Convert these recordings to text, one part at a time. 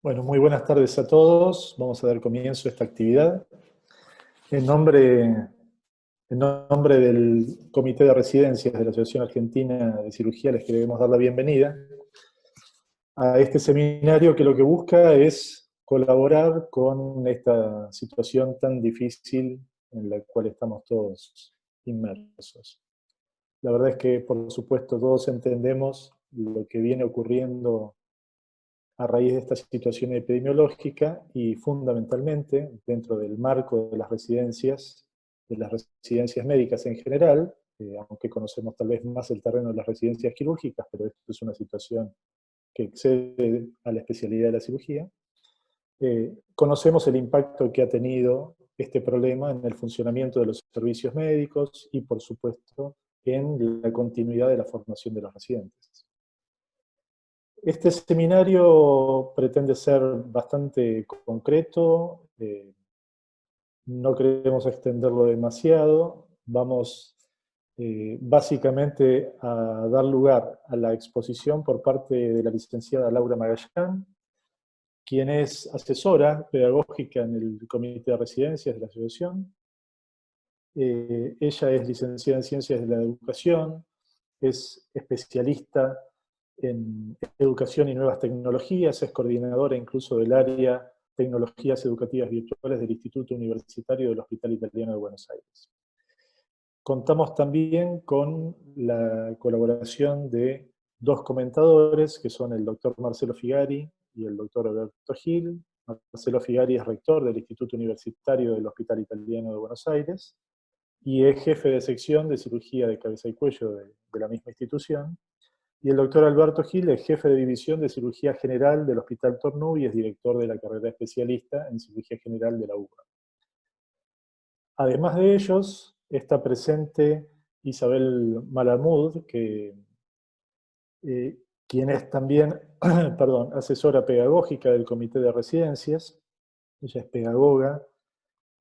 Bueno, muy buenas tardes a todos. Vamos a dar comienzo a esta actividad. En nombre, en nombre del Comité de Residencias de la Asociación Argentina de Cirugía les queremos dar la bienvenida a este seminario que lo que busca es colaborar con esta situación tan difícil en la cual estamos todos inmersos. La verdad es que, por supuesto, todos entendemos lo que viene ocurriendo a raíz de esta situación epidemiológica y fundamentalmente dentro del marco de las residencias médicas en general, aunque conocemos tal vez más el terreno de las residencias quirúrgicas, pero esto es una situación que excede a la especialidad de la cirugía, conocemos el impacto que ha tenido este problema en el funcionamiento de los servicios médicos y, por supuesto, en la continuidad de la formación de los residentes. Este seminario pretende ser bastante concreto, no queremos extenderlo demasiado, vamos básicamente a dar lugar a la exposición por parte de la licenciada Laura Magallán, quien es asesora pedagógica en el Comité de Residencias de la Asociación. Ella es licenciada en Ciencias de la Educación, es especialista en educación y nuevas tecnologías, es coordinadora incluso del área Tecnologías Educativas Virtuales del Instituto Universitario del Hospital Italiano de Buenos Aires. Contamos también con la colaboración de dos comentadores, que son el doctor Marcelo Figari y el doctor Alberto Gil. Marcelo Figari es rector del Instituto Universitario del Hospital Italiano de Buenos Aires y es jefe de sección de cirugía de cabeza y cuello de la misma institución. Y el doctor Alberto Gil es jefe de división de cirugía general del Hospital Tornú y es director de la carrera especialista en cirugía general de la UBA. Además de ellos, está presente Isabel Malamud, quien es también perdón, asesora pedagógica del Comité de Residencias. Ella es pedagoga,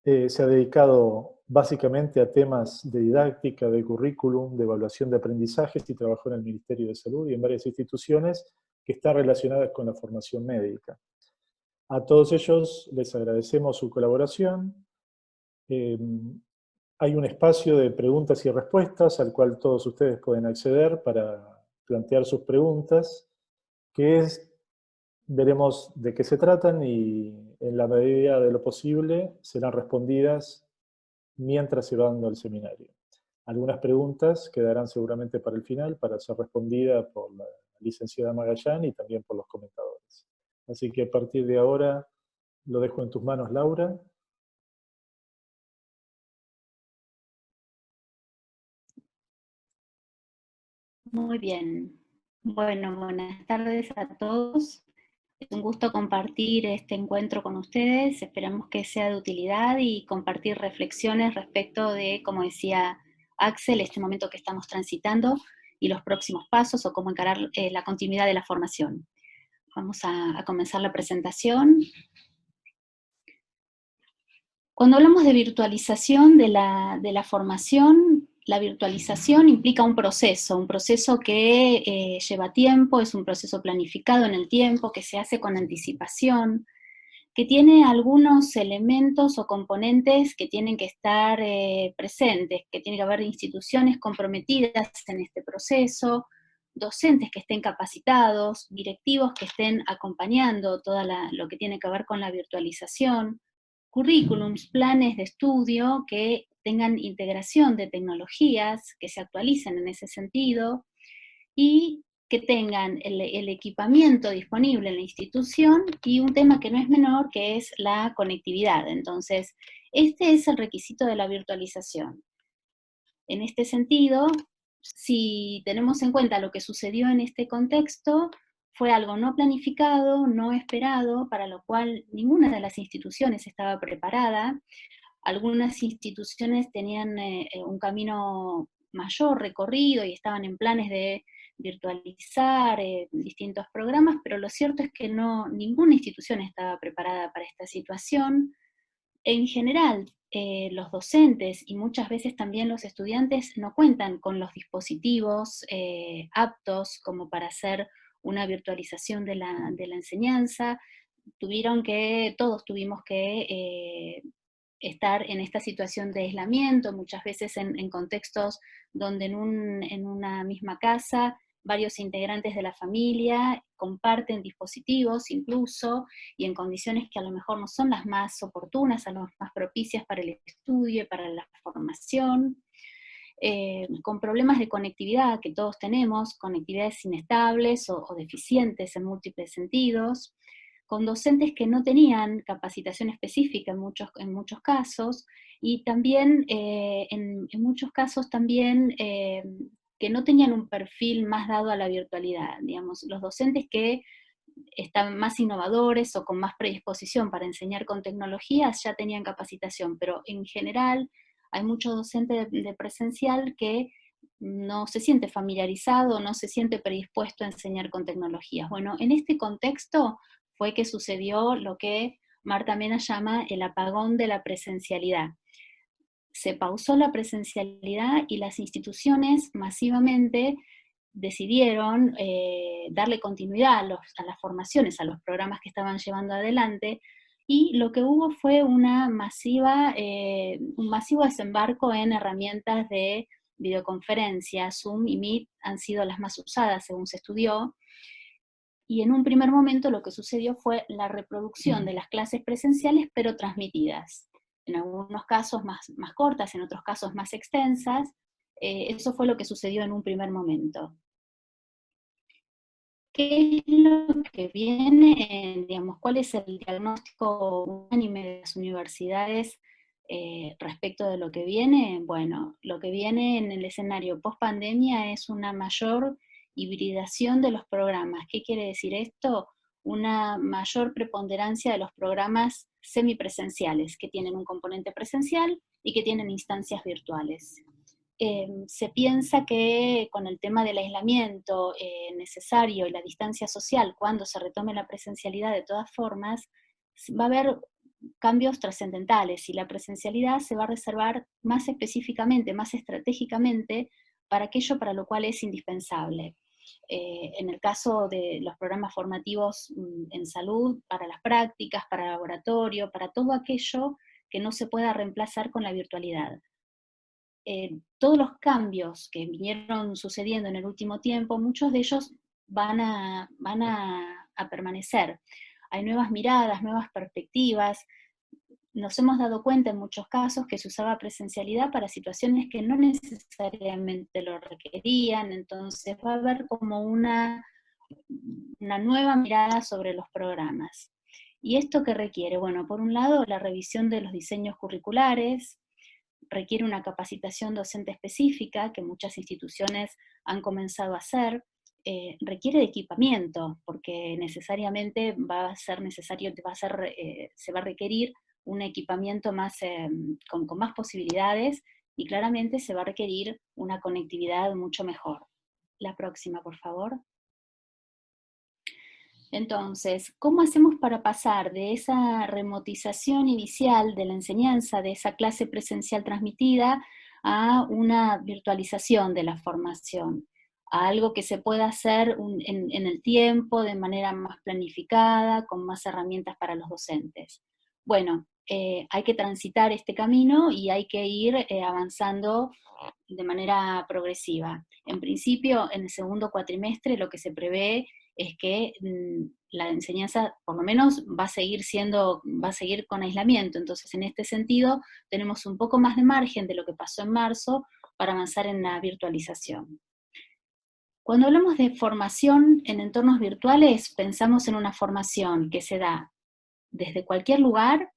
se ha dedicado básicamente a temas de didáctica, de currículum, de evaluación de aprendizajes y trabajó en el Ministerio de Salud y en varias instituciones que están relacionadas con la formación médica. A todos ellos les agradecemos su colaboración. Hay un espacio de preguntas y respuestas al cual todos ustedes pueden acceder para plantear sus preguntas, veremos de qué se tratan y en la medida de lo posible serán respondidas mientras se va dando el seminario. Algunas preguntas quedarán seguramente para el final para ser respondidas por la licenciada Magallán y también por los comentadores. Así que a partir de ahora lo dejo en tus manos, Laura. Muy bien. Bueno, buenas tardes a todos. Es un gusto compartir este encuentro con ustedes. Esperamos que sea de utilidad y compartir reflexiones respecto de, como decía Axel, este momento que estamos transitando y los próximos pasos o cómo encarar la continuidad de la formación. Vamos a comenzar la presentación. Cuando hablamos de virtualización de la formación, la virtualización implica un proceso que lleva tiempo, es un proceso planificado en el tiempo, que se hace con anticipación, que tiene algunos elementos o componentes que tienen que estar presentes, que tiene que haber instituciones comprometidas en este proceso, docentes que estén capacitados, directivos que estén acompañando todo lo que tiene que ver con la virtualización, currículums, planes de estudio que tengan integración de tecnologías, que se actualicen en ese sentido, y que tengan el equipamiento disponible en la institución, y un tema que no es menor, que es la conectividad. Entonces, este es el requisito de la virtualización. En este sentido, si tenemos en cuenta lo que sucedió en este contexto, fue algo no planificado, no esperado, para lo cual ninguna de las instituciones estaba preparada. Algunas instituciones tenían un camino mayor recorrido y estaban en planes de virtualizar distintos programas, pero lo cierto es que ninguna institución estaba preparada para esta situación. En general, los docentes y muchas veces también los estudiantes no cuentan con los dispositivos aptos como para hacer una virtualización de la enseñanza. todos tuvimos que estar en esta situación de aislamiento, muchas veces en contextos donde en una misma casa varios integrantes de la familia comparten dispositivos incluso, y en condiciones que a lo mejor no son las más oportunas, a las más propicias para el estudio y para la formación, con problemas de conectividad que todos tenemos, conectividades inestables o deficientes en múltiples sentidos, con docentes que no tenían capacitación específica en muchos casos, y también en muchos casos también que no tenían un perfil más dado a la virtualidad, digamos, los docentes que están más innovadores o con más predisposición para enseñar con tecnologías ya tenían capacitación, pero en general hay muchos docentes de presencial que no se siente familiarizado, no se siente predispuesto a enseñar con tecnologías. Bueno, en este contexto fue que sucedió lo que Marta Mena llama el apagón de la presencialidad. Se pausó la presencialidad y las instituciones masivamente decidieron darle continuidad a las formaciones, a los programas que estaban llevando adelante, y lo que hubo fue un masivo desembarco en herramientas de videoconferencia. Zoom y Meet han sido las más usadas, según se estudió, y en un primer momento lo que sucedió fue la reproducción de las clases presenciales, pero transmitidas. En algunos casos más cortas, en otros casos más extensas. Eso fue lo que sucedió en un primer momento. ¿Qué es lo que viene, digamos, cuál es el diagnóstico unánime de las universidades respecto de lo que viene? Bueno, lo que viene en el escenario post-pandemia es una mayor hibridación de los programas. ¿Qué quiere decir esto? Una mayor preponderancia de los programas semipresenciales, que tienen un componente presencial y que tienen instancias virtuales. Se piensa que con el tema del aislamiento necesario y la distancia social, cuando se retome la presencialidad de todas formas, va a haber cambios trascendentales y la presencialidad se va a reservar más específicamente, más estratégicamente, para aquello para lo cual es indispensable. En el caso de los programas formativos en salud, para las prácticas, para el laboratorio, para todo aquello que no se pueda reemplazar con la virtualidad. Todos los cambios que vinieron sucediendo en el último tiempo, muchos de ellos van a permanecer. Hay nuevas miradas, nuevas perspectivas. Nos hemos dado cuenta en muchos casos que se usaba presencialidad para situaciones que no necesariamente lo requerían, entonces va a haber como una nueva mirada sobre los programas. ¿Y esto qué requiere? Bueno, por un lado, la revisión de los diseños curriculares, requiere una capacitación docente específica, que muchas instituciones han comenzado a hacer, requiere de equipamiento, porque necesariamente se va a requerir un equipamiento más, con más posibilidades, y claramente se va a requerir una conectividad mucho mejor. La próxima, por favor. Entonces, ¿cómo hacemos para pasar de esa remotización inicial de la enseñanza, de esa clase presencial transmitida, a una virtualización de la formación? A algo que se pueda hacer en el tiempo, de manera más planificada, con más herramientas para los docentes. Bueno, hay que transitar este camino y hay que ir avanzando de manera progresiva. En principio, en el segundo cuatrimestre lo que se prevé es que la enseñanza, por lo menos, va a seguir con aislamiento. Entonces, en este sentido, tenemos un poco más de margen de lo que pasó en marzo para avanzar en la virtualización. Cuando hablamos de formación en entornos virtuales, pensamos en una formación que se da desde cualquier lugar,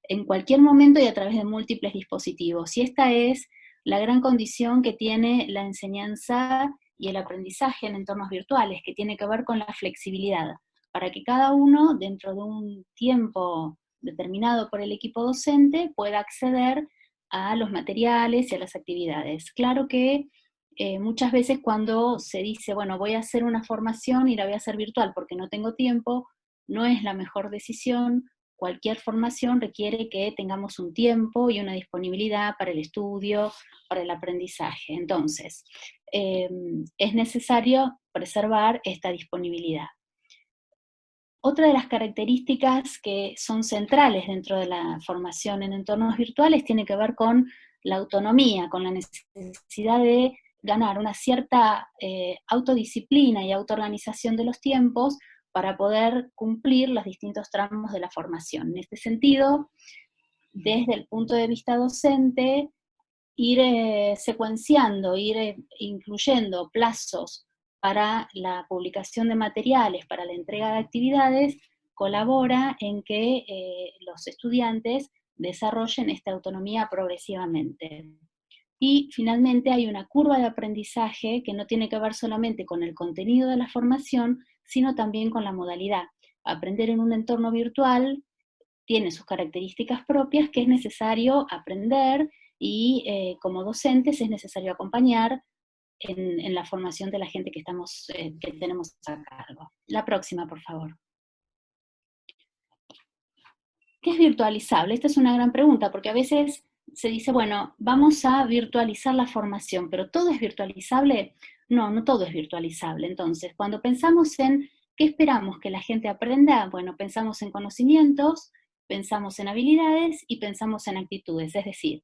en cualquier momento y a través de múltiples dispositivos. Y esta es la gran condición que tiene la enseñanza y el aprendizaje en entornos virtuales, que tiene que ver con la flexibilidad, para que cada uno, dentro de un tiempo determinado por el equipo docente, pueda acceder a los materiales y a las actividades. Claro que muchas veces cuando se dice, bueno, voy a hacer una formación y la voy a hacer virtual porque no tengo tiempo, no es la mejor decisión. Cualquier formación requiere que tengamos un tiempo y una disponibilidad para el estudio, para el aprendizaje. Entonces, es necesario preservar esta disponibilidad. Otra de las características que son centrales dentro de la formación en entornos virtuales tiene que ver con la autonomía, con la necesidad de ganar una cierta autodisciplina y autoorganización de los tiempos para poder cumplir los distintos tramos de la formación. En este sentido, desde el punto de vista docente, ir secuenciando, ir incluyendo plazos para la publicación de materiales, para la entrega de actividades, colabora en que los estudiantes desarrollen esta autonomía progresivamente. Y finalmente hay una curva de aprendizaje que no tiene que ver solamente con el contenido de la formación, sino también con la modalidad. Aprender en un entorno virtual tiene sus características propias que es necesario aprender y como docentes es necesario acompañar en la formación de la gente que tenemos a cargo. La próxima, por favor. ¿Qué es virtualizable? Esta es una gran pregunta, porque a veces se dice, bueno, vamos a virtualizar la formación, pero ¿todo es virtualizable? No, no todo es virtualizable. Entonces, cuando pensamos en qué esperamos que la gente aprenda, bueno, pensamos en conocimientos, pensamos en habilidades y pensamos en actitudes, es decir,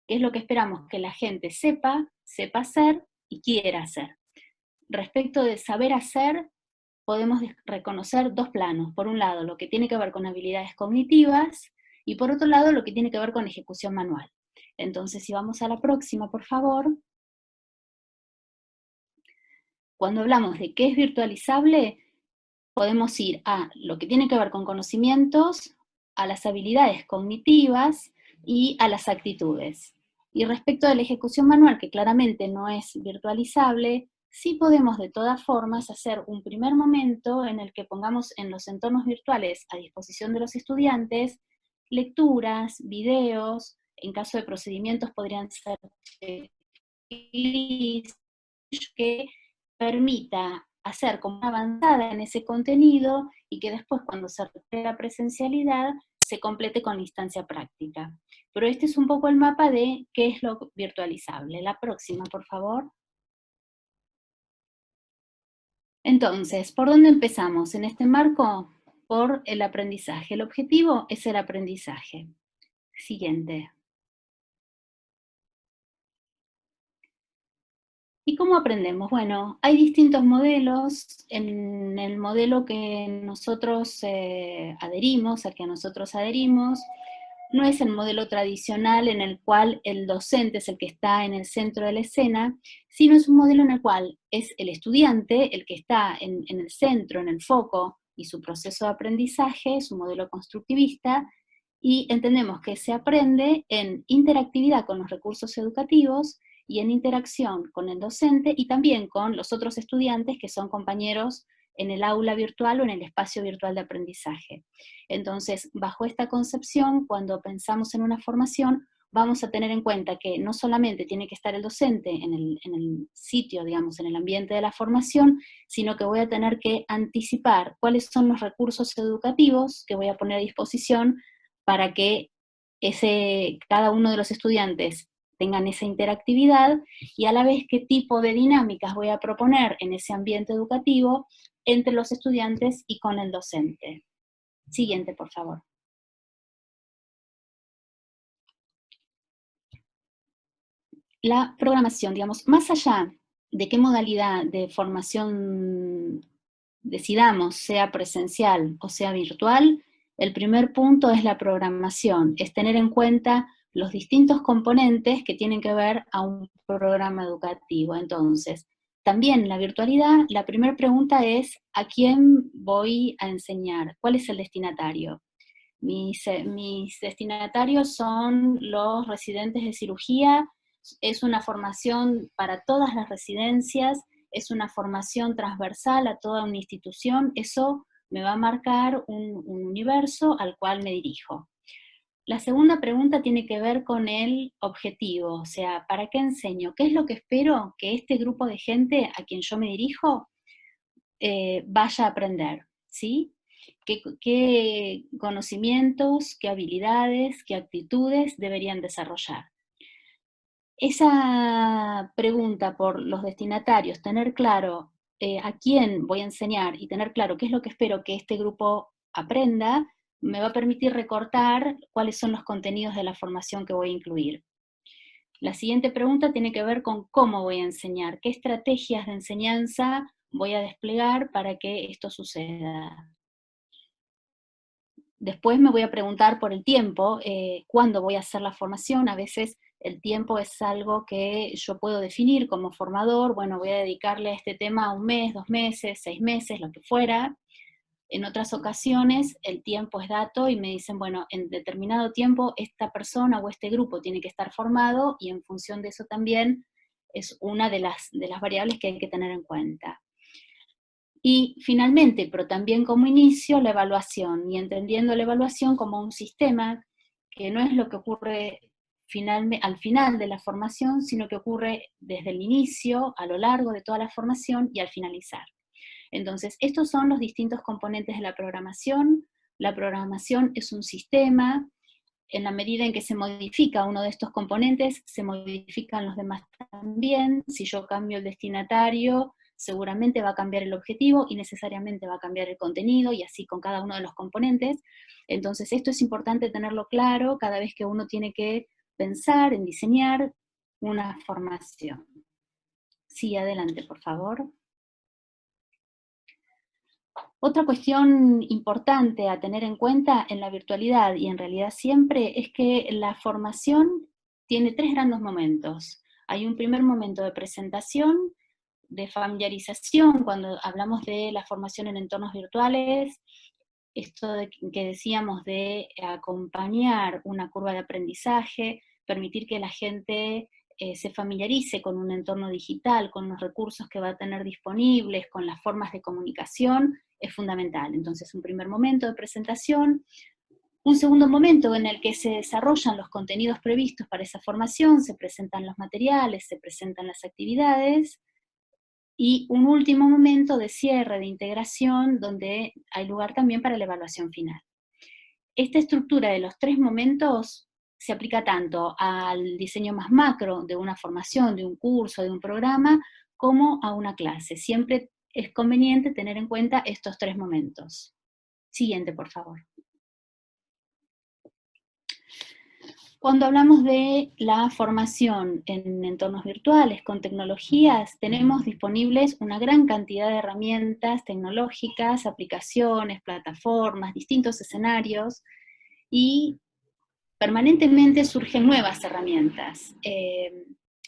qué es lo que esperamos que la gente sepa hacer y quiera hacer. Respecto de saber hacer, podemos reconocer dos planos. Por un lado, lo que tiene que ver con habilidades cognitivas, y por otro lado, lo que tiene que ver con ejecución manual. Entonces, si vamos a la próxima, por favor. Cuando hablamos de qué es virtualizable, podemos ir a lo que tiene que ver con conocimientos, a las habilidades cognitivas y a las actitudes. Y respecto de la ejecución manual, que claramente no es virtualizable, sí podemos de todas formas hacer un primer momento en el que pongamos en los entornos virtuales a disposición de los estudiantes lecturas, videos, en caso de procedimientos podrían ser checklists, que permita hacer como una avanzada en ese contenido y que después cuando se requiere la presencialidad se complete con la instancia práctica. Pero este es un poco el mapa de qué es lo virtualizable. La próxima, por favor. Entonces, ¿por dónde empezamos? En este marco, por el aprendizaje. El objetivo es el aprendizaje. Siguiente. ¿Y cómo aprendemos? Bueno, hay distintos modelos. En el modelo que nosotros adherimos, al que nosotros adherimos, no es el modelo tradicional en el cual el docente es el que está en el centro de la escena, sino es un modelo en el cual es el estudiante el que está en el centro, en el foco, y su proceso de aprendizaje, su modelo constructivista, y entendemos que se aprende en interactividad con los recursos educativos y en interacción con el docente y también con los otros estudiantes que son compañeros en el aula virtual o en el espacio virtual de aprendizaje. Entonces, bajo esta concepción, cuando pensamos en una formación, vamos a tener en cuenta que no solamente tiene que estar el docente en el sitio, digamos, en el ambiente de la formación, sino que voy a tener que anticipar cuáles son los recursos educativos que voy a poner a disposición para que cada uno de los estudiantes tengan esa interactividad y a la vez qué tipo de dinámicas voy a proponer en ese ambiente educativo entre los estudiantes y con el docente. Siguiente, por favor. La programación, digamos, más allá de qué modalidad de formación decidamos, sea presencial o sea virtual, el primer punto es la programación, es tener en cuenta los distintos componentes que tienen que ver a un programa educativo. Entonces, también la virtualidad, la primera pregunta es, ¿a quién voy a enseñar? ¿Cuál es el destinatario? Mis destinatarios son los residentes de cirugía, es una formación para todas las residencias, es una formación transversal a toda una institución, eso me va a marcar un universo al cual me dirijo. La segunda pregunta tiene que ver con el objetivo, o sea, ¿para qué enseño? ¿Qué es lo que espero que este grupo de gente a quien yo me dirijo vaya a aprender? ¿Sí? ¿Qué conocimientos, qué habilidades, qué actitudes deberían desarrollar? Esa pregunta por los destinatarios, tener claro a quién voy a enseñar y tener claro qué es lo que espero que este grupo aprenda, me va a permitir recortar cuáles son los contenidos de la formación que voy a incluir. La siguiente pregunta tiene que ver con cómo voy a enseñar, qué estrategias de enseñanza voy a desplegar para que esto suceda. Después me voy a preguntar por el tiempo, cuándo voy a hacer la formación. A veces el tiempo es algo que yo puedo definir como formador. Bueno, voy a dedicarle a este tema 1 mes, 2 meses, 6 meses, lo que fuera. En otras ocasiones el tiempo es dato y me dicen, bueno, en determinado tiempo esta persona o este grupo tiene que estar formado, y en función de eso también es una de las variables que hay que tener en cuenta. Y finalmente, pero también como inicio, la evaluación, y entendiendo la evaluación como un sistema que no es lo que ocurre al final de la formación, sino que ocurre desde el inicio, a lo largo de toda la formación y al finalizar. Entonces, estos son los distintos componentes de la programación. La programación es un sistema. En la medida en que se modifica uno de estos componentes, se modifican los demás también. Si yo cambio el destinatario, seguramente va a cambiar el objetivo y necesariamente va a cambiar el contenido, y así con cada uno de los componentes. Entonces esto es importante tenerlo claro cada vez que uno tiene que pensar en diseñar una formación. Sí, adelante, por favor. Otra cuestión importante a tener en cuenta en la virtualidad, y en realidad siempre, es que la formación tiene 3 grandes momentos. Hay un primer momento de presentación, de familiarización, cuando hablamos de la formación en entornos virtuales, esto que decíamos de acompañar una curva de aprendizaje, permitir que la gente se familiarice con un entorno digital, con los recursos que va a tener disponibles, con las formas de comunicación, es fundamental. Entonces, un primer momento de presentación, un segundo momento en el que se desarrollan los contenidos previstos para esa formación, se presentan los materiales, se presentan las actividades, y un último momento de cierre, de integración, donde hay lugar también para la evaluación final. Esta estructura de los 3 momentos se aplica tanto al diseño más macro de una formación, de un curso, de un programa, como a una clase. Siempre es conveniente tener en cuenta estos 3 momentos. Siguiente, por favor. Cuando hablamos de la formación en entornos virtuales con tecnologías, tenemos disponibles una gran cantidad de herramientas tecnológicas, aplicaciones, plataformas, distintos escenarios, y permanentemente surgen nuevas herramientas.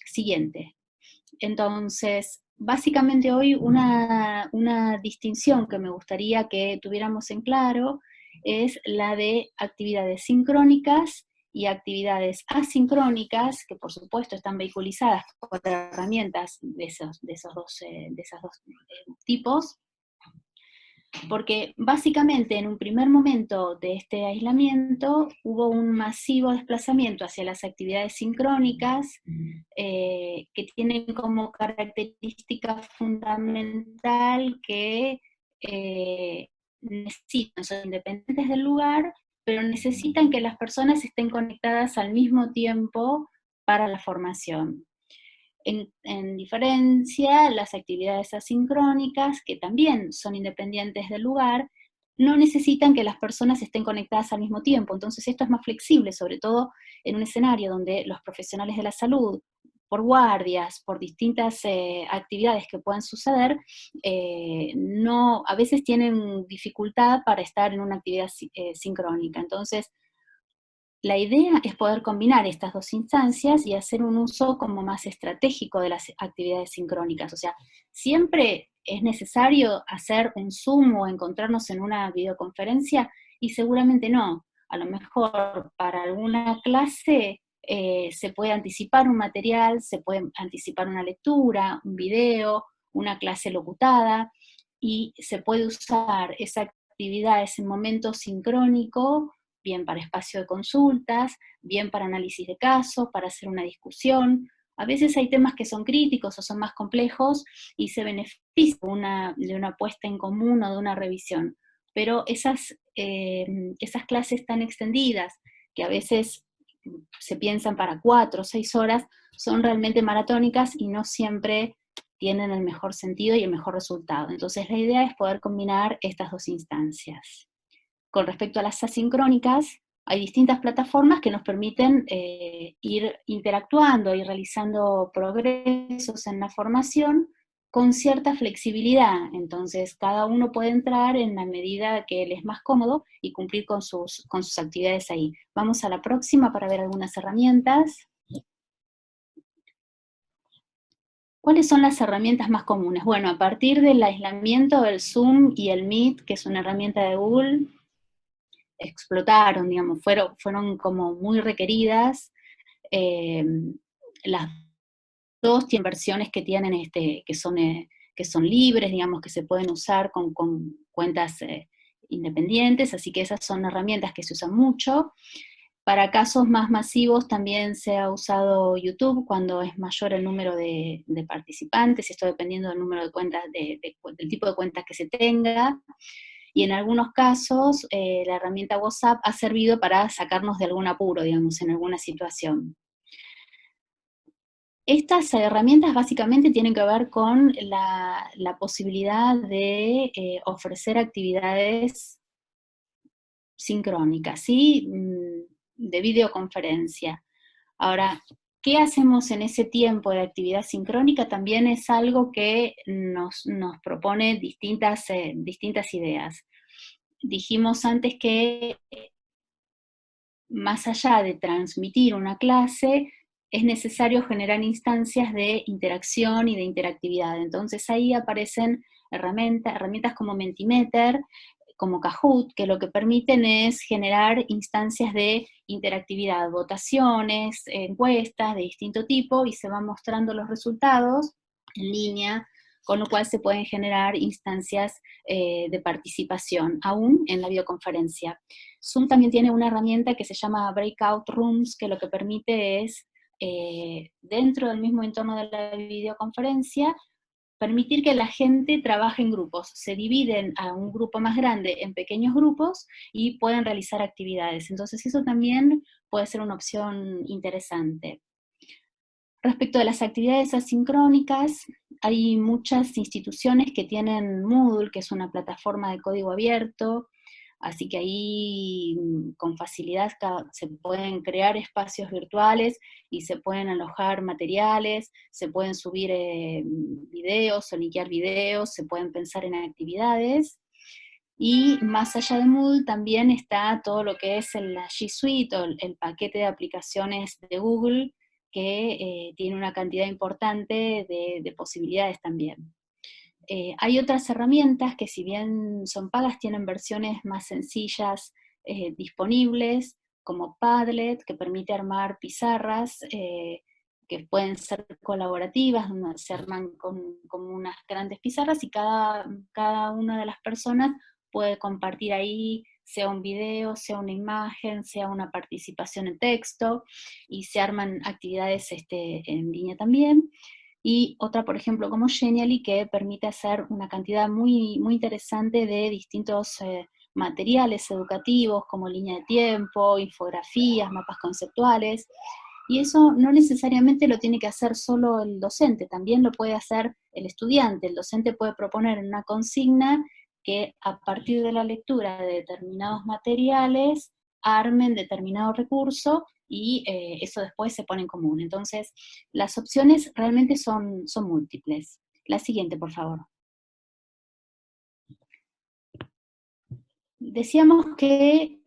Siguiente. Entonces, básicamente hoy una distinción que me gustaría que tuviéramos en claro es la de actividades sincrónicas y actividades asincrónicas, que por supuesto están vehiculizadas por herramientas de esos dos tipos, porque básicamente en un primer momento de este aislamiento hubo un masivo desplazamiento hacia las actividades sincrónicas, que tienen como característica fundamental que necesitan, son independientes del lugar, pero necesitan que las personas estén conectadas al mismo tiempo para la formación. En diferencia, las actividades asincrónicas, que también son independientes del lugar, no necesitan que las personas estén conectadas al mismo tiempo. Entonces esto es más flexible, sobre todo en un escenario donde los profesionales de la salud, por guardias, por distintas actividades que puedan suceder, a veces tienen dificultad para estar en una actividad sincrónica. Entonces, la idea es poder combinar estas dos instancias y hacer un uso como más estratégico de las actividades sincrónicas. O sea, siempre es necesario hacer un Zoom o encontrarnos en una videoconferencia, y seguramente no. A lo mejor para alguna clase se puede anticipar un material, se puede anticipar una lectura, un video, una clase locutada, y se puede usar esa actividad, ese momento sincrónico, bien para espacio de consultas, bien para análisis de casos, para hacer una discusión. A veces hay temas que son críticos o son más complejos y se beneficia de una puesta en común o de una revisión. Pero esas clases tan extendidas, que a veces se piensan para 4 o 6 horas, son realmente maratónicas y no siempre tienen el mejor sentido y el mejor resultado. Entonces la idea es poder combinar estas dos instancias. Con respecto a las asincrónicas, hay distintas plataformas que nos permiten ir interactuando y realizando progresos en la formación con cierta flexibilidad. Entonces, cada uno puede entrar en la medida que le es más cómodo y cumplir con sus actividades ahí. Vamos a la próxima para ver algunas herramientas. ¿Cuáles son las herramientas más comunes? Bueno, a partir del aislamiento del Zoom y el Meet, que es una herramienta de Google, explotaron, digamos, fueron como muy requeridas. Las dos tienen versiones que tienen que son libres, digamos, que se pueden usar con cuentas independientes, así que esas son herramientas que se usan mucho. Para casos más masivos también se ha usado YouTube cuando es mayor el número de participantes, esto dependiendo del número de cuentas, del tipo de cuentas que se tenga. Y en algunos casos la herramienta WhatsApp ha servido para sacarnos de algún apuro, digamos, en alguna situación. Estas herramientas básicamente tienen que ver con la posibilidad de ofrecer actividades sincrónicas, ¿sí? De videoconferencia. Ahora, ¿qué hacemos en ese tiempo de actividad sincrónica? También es algo que nos propone distintas ideas. Dijimos antes que más allá de transmitir una clase, es necesario generar instancias de interacción y de interactividad. Entonces ahí aparecen herramientas como Mentimeter, como Kahoot, que lo que permiten es generar instancias de interactividad, votaciones, encuestas de distinto tipo, y se van mostrando los resultados en línea, con lo cual se pueden generar instancias de participación, aún en la videoconferencia. Zoom también tiene una herramienta que se llama Breakout Rooms, que lo que permite es, dentro del mismo entorno de la videoconferencia, permitir que la gente trabaje en grupos. Se dividen a un grupo más grande en pequeños grupos y pueden realizar actividades. Entonces eso también puede ser una opción interesante. Respecto de las actividades asincrónicas, hay muchas instituciones que tienen Moodle, que es una plataforma de código abierto, así que ahí con facilidad se pueden crear espacios virtuales y se pueden alojar materiales, se pueden subir videos o linkear videos, se pueden pensar en actividades. Y más allá de Moodle también está todo lo que es la G Suite o el paquete de aplicaciones de Google, que tiene una cantidad importante de posibilidades también. Hay otras herramientas que, si bien son pagas, tienen versiones más sencillas disponibles, como Padlet, que permite armar pizarras que pueden ser colaborativas, donde se arman como unas grandes pizarras, y cada una de las personas puede compartir ahí, sea un video, sea una imagen, sea una participación en texto, y se arman actividades en línea también. Y otra, por ejemplo, como Genially, que permite hacer una cantidad muy, muy interesante de distintos materiales educativos, como línea de tiempo, infografías, mapas conceptuales, y eso no necesariamente lo tiene que hacer solo el docente, también lo puede hacer el estudiante. El docente puede proponer en una consigna que a partir de la lectura de determinados materiales armen determinado recurso, y eso después se pone en común. Entonces, las opciones realmente son múltiples. La siguiente, por favor. Decíamos que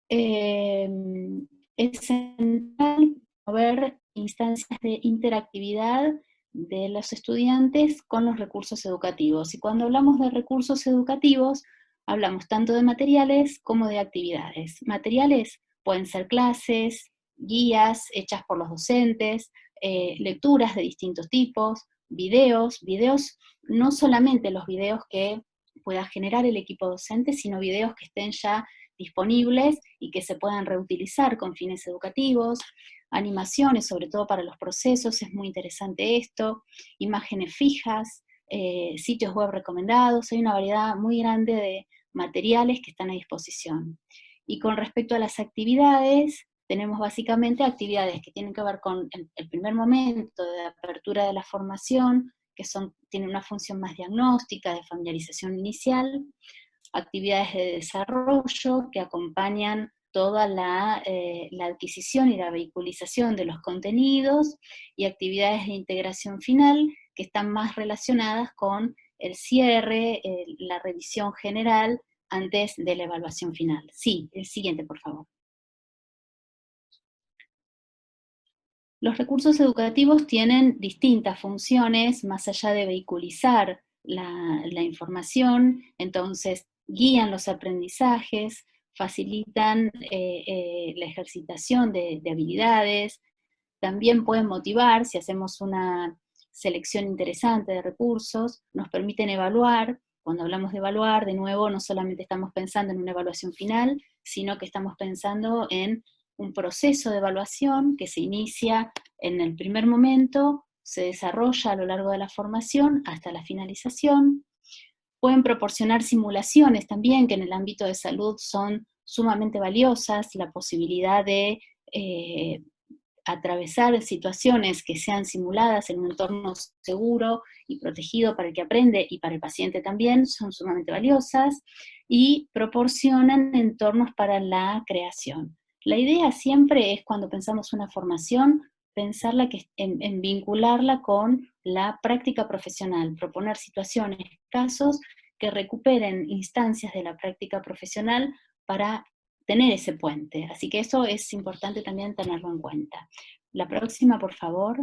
es central promover instancias de interactividad de los estudiantes con los recursos educativos. Y cuando hablamos de recursos educativos, hablamos tanto de materiales como de actividades. Materiales pueden ser clases, guías hechas por los docentes, lecturas de distintos tipos, videos, no solamente los videos que pueda generar el equipo docente, sino videos que estén ya disponibles y que se puedan reutilizar con fines educativos, animaciones, sobre todo para los procesos, es muy interesante esto, imágenes fijas, sitios web recomendados, hay una variedad muy grande de materiales que están a disposición. Y con respecto a las actividades, tenemos básicamente actividades que tienen que ver con el primer momento de apertura de la formación, que tienen una función más diagnóstica, de familiarización inicial, actividades de desarrollo que acompañan toda la adquisición y la vehiculización de los contenidos, y actividades de integración final que están más relacionadas con el cierre, la revisión general antes de la evaluación final. Sí, el siguiente, por favor. Los recursos educativos tienen distintas funciones, más allá de vehiculizar la información. Entonces guían los aprendizajes, facilitan la ejercitación de habilidades, también pueden motivar, si hacemos una selección interesante de recursos, nos permiten evaluar. Cuando hablamos de evaluar, de nuevo, no solamente estamos pensando en una evaluación final, sino que estamos pensando en un proceso de evaluación que se inicia en el primer momento, se desarrolla a lo largo de la formación hasta la finalización. Pueden proporcionar simulaciones también, que en el ámbito de salud son sumamente valiosas, la posibilidad de atravesar situaciones que sean simuladas en un entorno seguro y protegido para el que aprende y para el paciente también, son sumamente valiosas, y proporcionan entornos para la creación. La idea siempre es, cuando pensamos una formación, pensarla en vincularla con la práctica profesional, proponer situaciones, casos que recuperen instancias de la práctica profesional para tener ese puente. Así que eso es importante también tenerlo en cuenta. La próxima, por favor.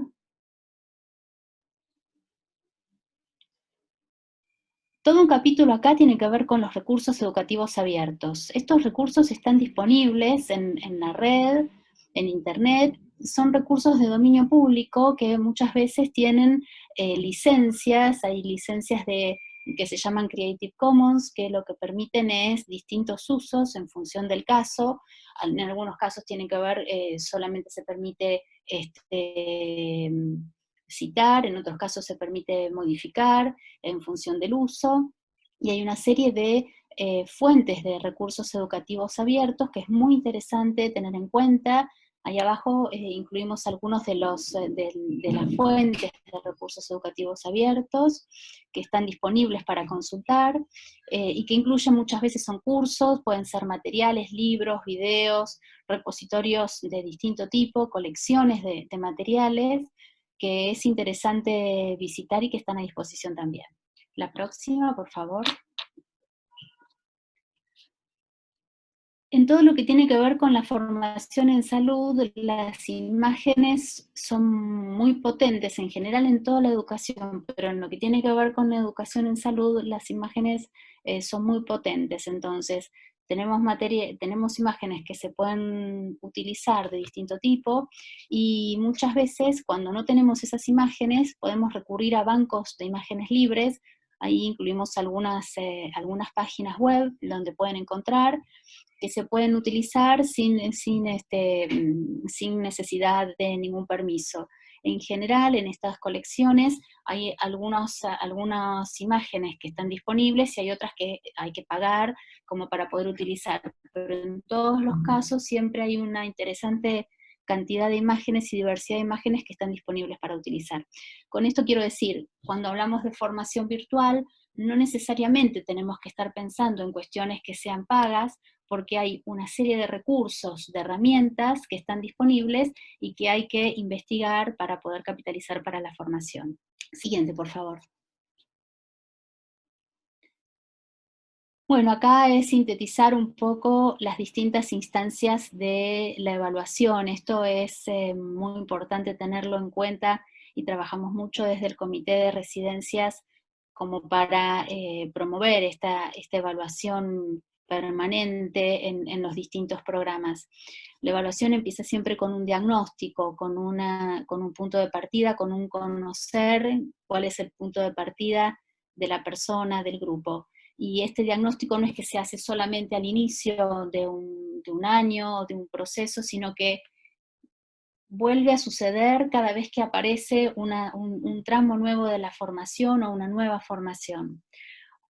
Todo un capítulo acá tiene que ver con los recursos educativos abiertos. Estos recursos están disponibles en la red, en internet. Son recursos de dominio público que muchas veces tienen licencias. Hay licencias que se llaman Creative Commons, que lo que permiten es distintos usos en función del caso. En algunos casos tienen que ver, solamente se permite citar, en otros casos se permite modificar en función del uso, y hay una serie de fuentes de recursos educativos abiertos que es muy interesante tener en cuenta. Ahí abajo incluimos algunos de las fuentes de recursos educativos abiertos que están disponibles para consultar, y que incluyen, muchas veces son cursos, pueden ser materiales, libros, videos, repositorios de distinto tipo, colecciones de materiales, que es interesante visitar y que están a disposición también. La próxima, por favor. En todo lo que tiene que ver con la formación en salud, las imágenes son muy potentes, en general en toda la educación, pero en lo que tiene que ver con la educación en salud, las imágenes son muy potentes. Entonces, tenemos imágenes que se pueden utilizar de distinto tipo, y muchas veces cuando no tenemos esas imágenes podemos recurrir a bancos de imágenes libres. Ahí incluimos algunas páginas web donde pueden encontrar, que se pueden utilizar sin necesidad de ningún permiso. En general, en estas colecciones hay algunas imágenes que están disponibles y hay otras que hay que pagar como para poder utilizar, pero en todos los casos siempre hay una interesante cantidad de imágenes y diversidad de imágenes que están disponibles para utilizar. Con esto quiero decir, cuando hablamos de formación virtual, no necesariamente tenemos que estar pensando en cuestiones que sean pagas, porque hay una serie de recursos, de herramientas que están disponibles y que hay que investigar para poder capitalizar para la formación. Siguiente, por favor. Bueno, acá es sintetizar un poco las distintas instancias de la evaluación. Esto es muy importante tenerlo en cuenta, y trabajamos mucho desde el Comité de Residencias como para promover esta evaluación permanente en los distintos programas. La evaluación empieza siempre con un diagnóstico, con un punto de partida, con un conocer cuál es el punto de partida de la persona, del grupo. Y este diagnóstico no es que se hace solamente al inicio de un año o de un proceso, sino que vuelve a suceder cada vez que aparece un tramo nuevo de la formación o una nueva formación.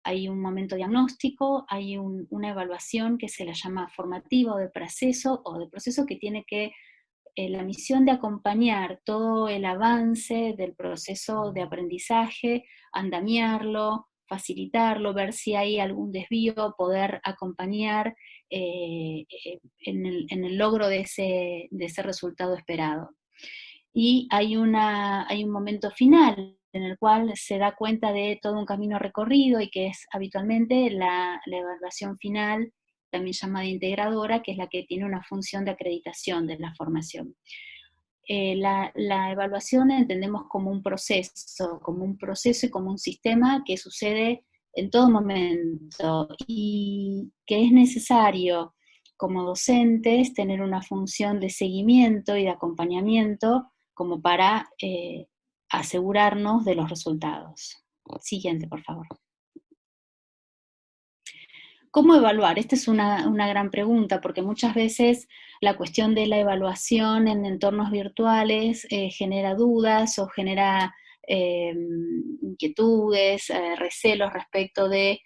Hay un momento diagnóstico, hay una evaluación que se la llama formativa o de proceso, que tiene que la misión de acompañar todo el avance del proceso de aprendizaje, andamiarlo, facilitarlo, ver si hay algún desvío, poder acompañar en el logro de ese resultado esperado. Y hay un momento final en el cual se da cuenta de todo un camino recorrido y que es habitualmente la evaluación final, también llamada integradora, que es la que tiene una función de acreditación de la formación. La evaluación entendemos como un proceso y como un sistema que sucede en todo momento y que es necesario como docentes tener una función de seguimiento y de acompañamiento como para asegurarnos de los resultados. Siguiente, por favor. ¿Cómo evaluar? Esta es una gran pregunta, porque muchas veces la cuestión de la evaluación en entornos virtuales genera dudas o genera inquietudes, recelos respecto de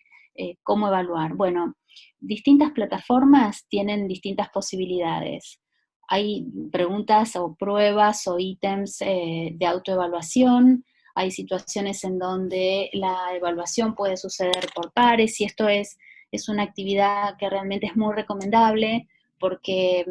cómo evaluar. Bueno, distintas plataformas tienen distintas posibilidades. Hay preguntas o pruebas o ítems de autoevaluación, hay situaciones en donde la evaluación puede suceder por pares, y esto es una actividad que realmente es muy recomendable porque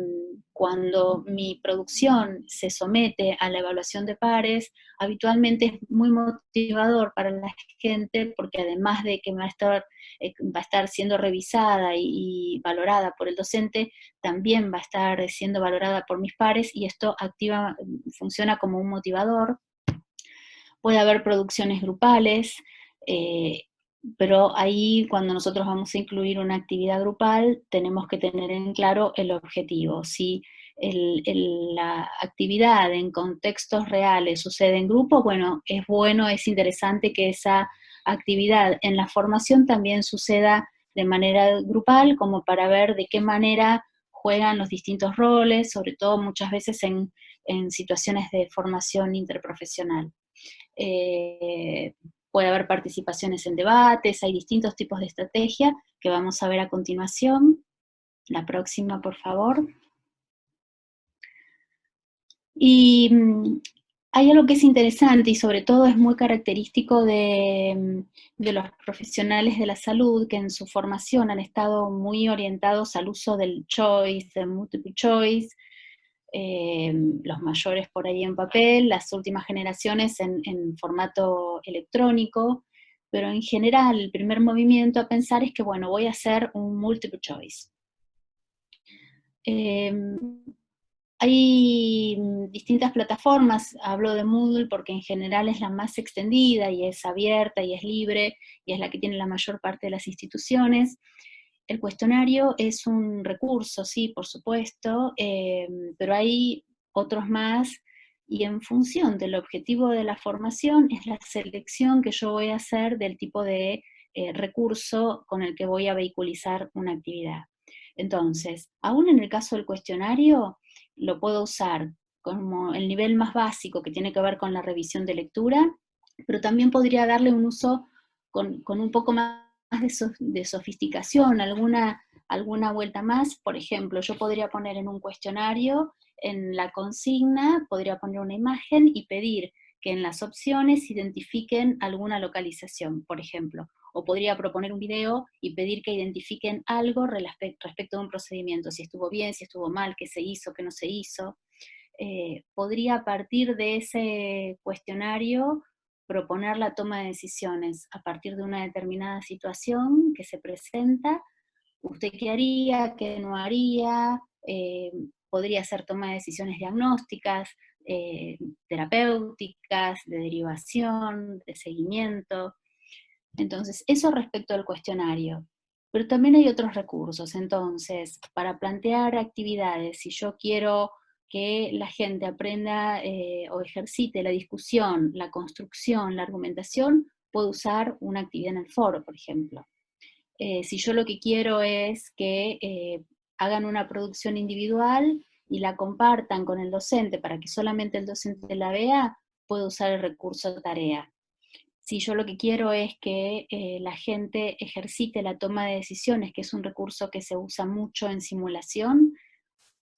cuando mi producción se somete a la evaluación de pares, habitualmente es muy motivador para la gente porque además de que va a estar siendo revisada y valorada por el docente, también va a estar siendo valorada por mis pares y esto funciona como un motivador. Puede haber producciones grupales, pero ahí cuando nosotros vamos a incluir una actividad grupal, tenemos que tener en claro el objetivo. Si la actividad en contextos reales sucede en grupo, bueno, es interesante que esa actividad en la formación también suceda de manera grupal, como para ver de qué manera juegan los distintos roles, sobre todo muchas veces en situaciones de formación interprofesional. Puede haber participaciones en debates, hay distintos tipos de estrategia que vamos a ver a continuación. La próxima, por favor. Y hay algo que es interesante y sobre todo es muy característico de los profesionales de la salud que en su formación han estado muy orientados al uso del choice, del multiple choice, los mayores por ahí en papel, las últimas generaciones en formato electrónico, pero en general el primer movimiento a pensar es que, bueno, voy a hacer un multiple choice. Hay distintas plataformas, hablo de Moodle porque en general es la más extendida y es abierta y es libre y es la que tiene la mayor parte de las instituciones. El cuestionario es un recurso, sí, por supuesto, pero hay otros más y en función del objetivo de la formación es la selección que yo voy a hacer del tipo de recurso con el que voy a vehiculizar una actividad. Entonces, aún en el caso del cuestionario, lo puedo usar como el nivel más básico que tiene que ver con la revisión de lectura, pero también podría darle un uso con un poco más de sofisticación, alguna vuelta más. Por ejemplo, yo podría poner en un cuestionario, en la consigna, podría poner una imagen y pedir que en las opciones identifiquen alguna localización, por ejemplo. O podría proponer un video y pedir que identifiquen algo respecto de un procedimiento, si estuvo bien, si estuvo mal, qué se hizo, qué no se hizo. Podría a partir de ese cuestionario proponer la toma de decisiones a partir de una determinada situación que se presenta. ¿Usted qué haría? ¿Qué no haría? Podría ser toma de decisiones diagnósticas, terapéuticas, de derivación, de seguimiento. Entonces, eso respecto al cuestionario. Pero también hay otros recursos. Entonces, para plantear actividades, si yo quiero que la gente aprenda o ejercite la discusión, la construcción, la argumentación, puedo usar una actividad en el foro, por ejemplo. Si yo lo que quiero es que hagan una producción individual y la compartan con el docente para que solamente el docente la vea, puedo usar el recurso tarea. Si yo lo que quiero es que la gente ejercite la toma de decisiones, que es un recurso que se usa mucho en simulación,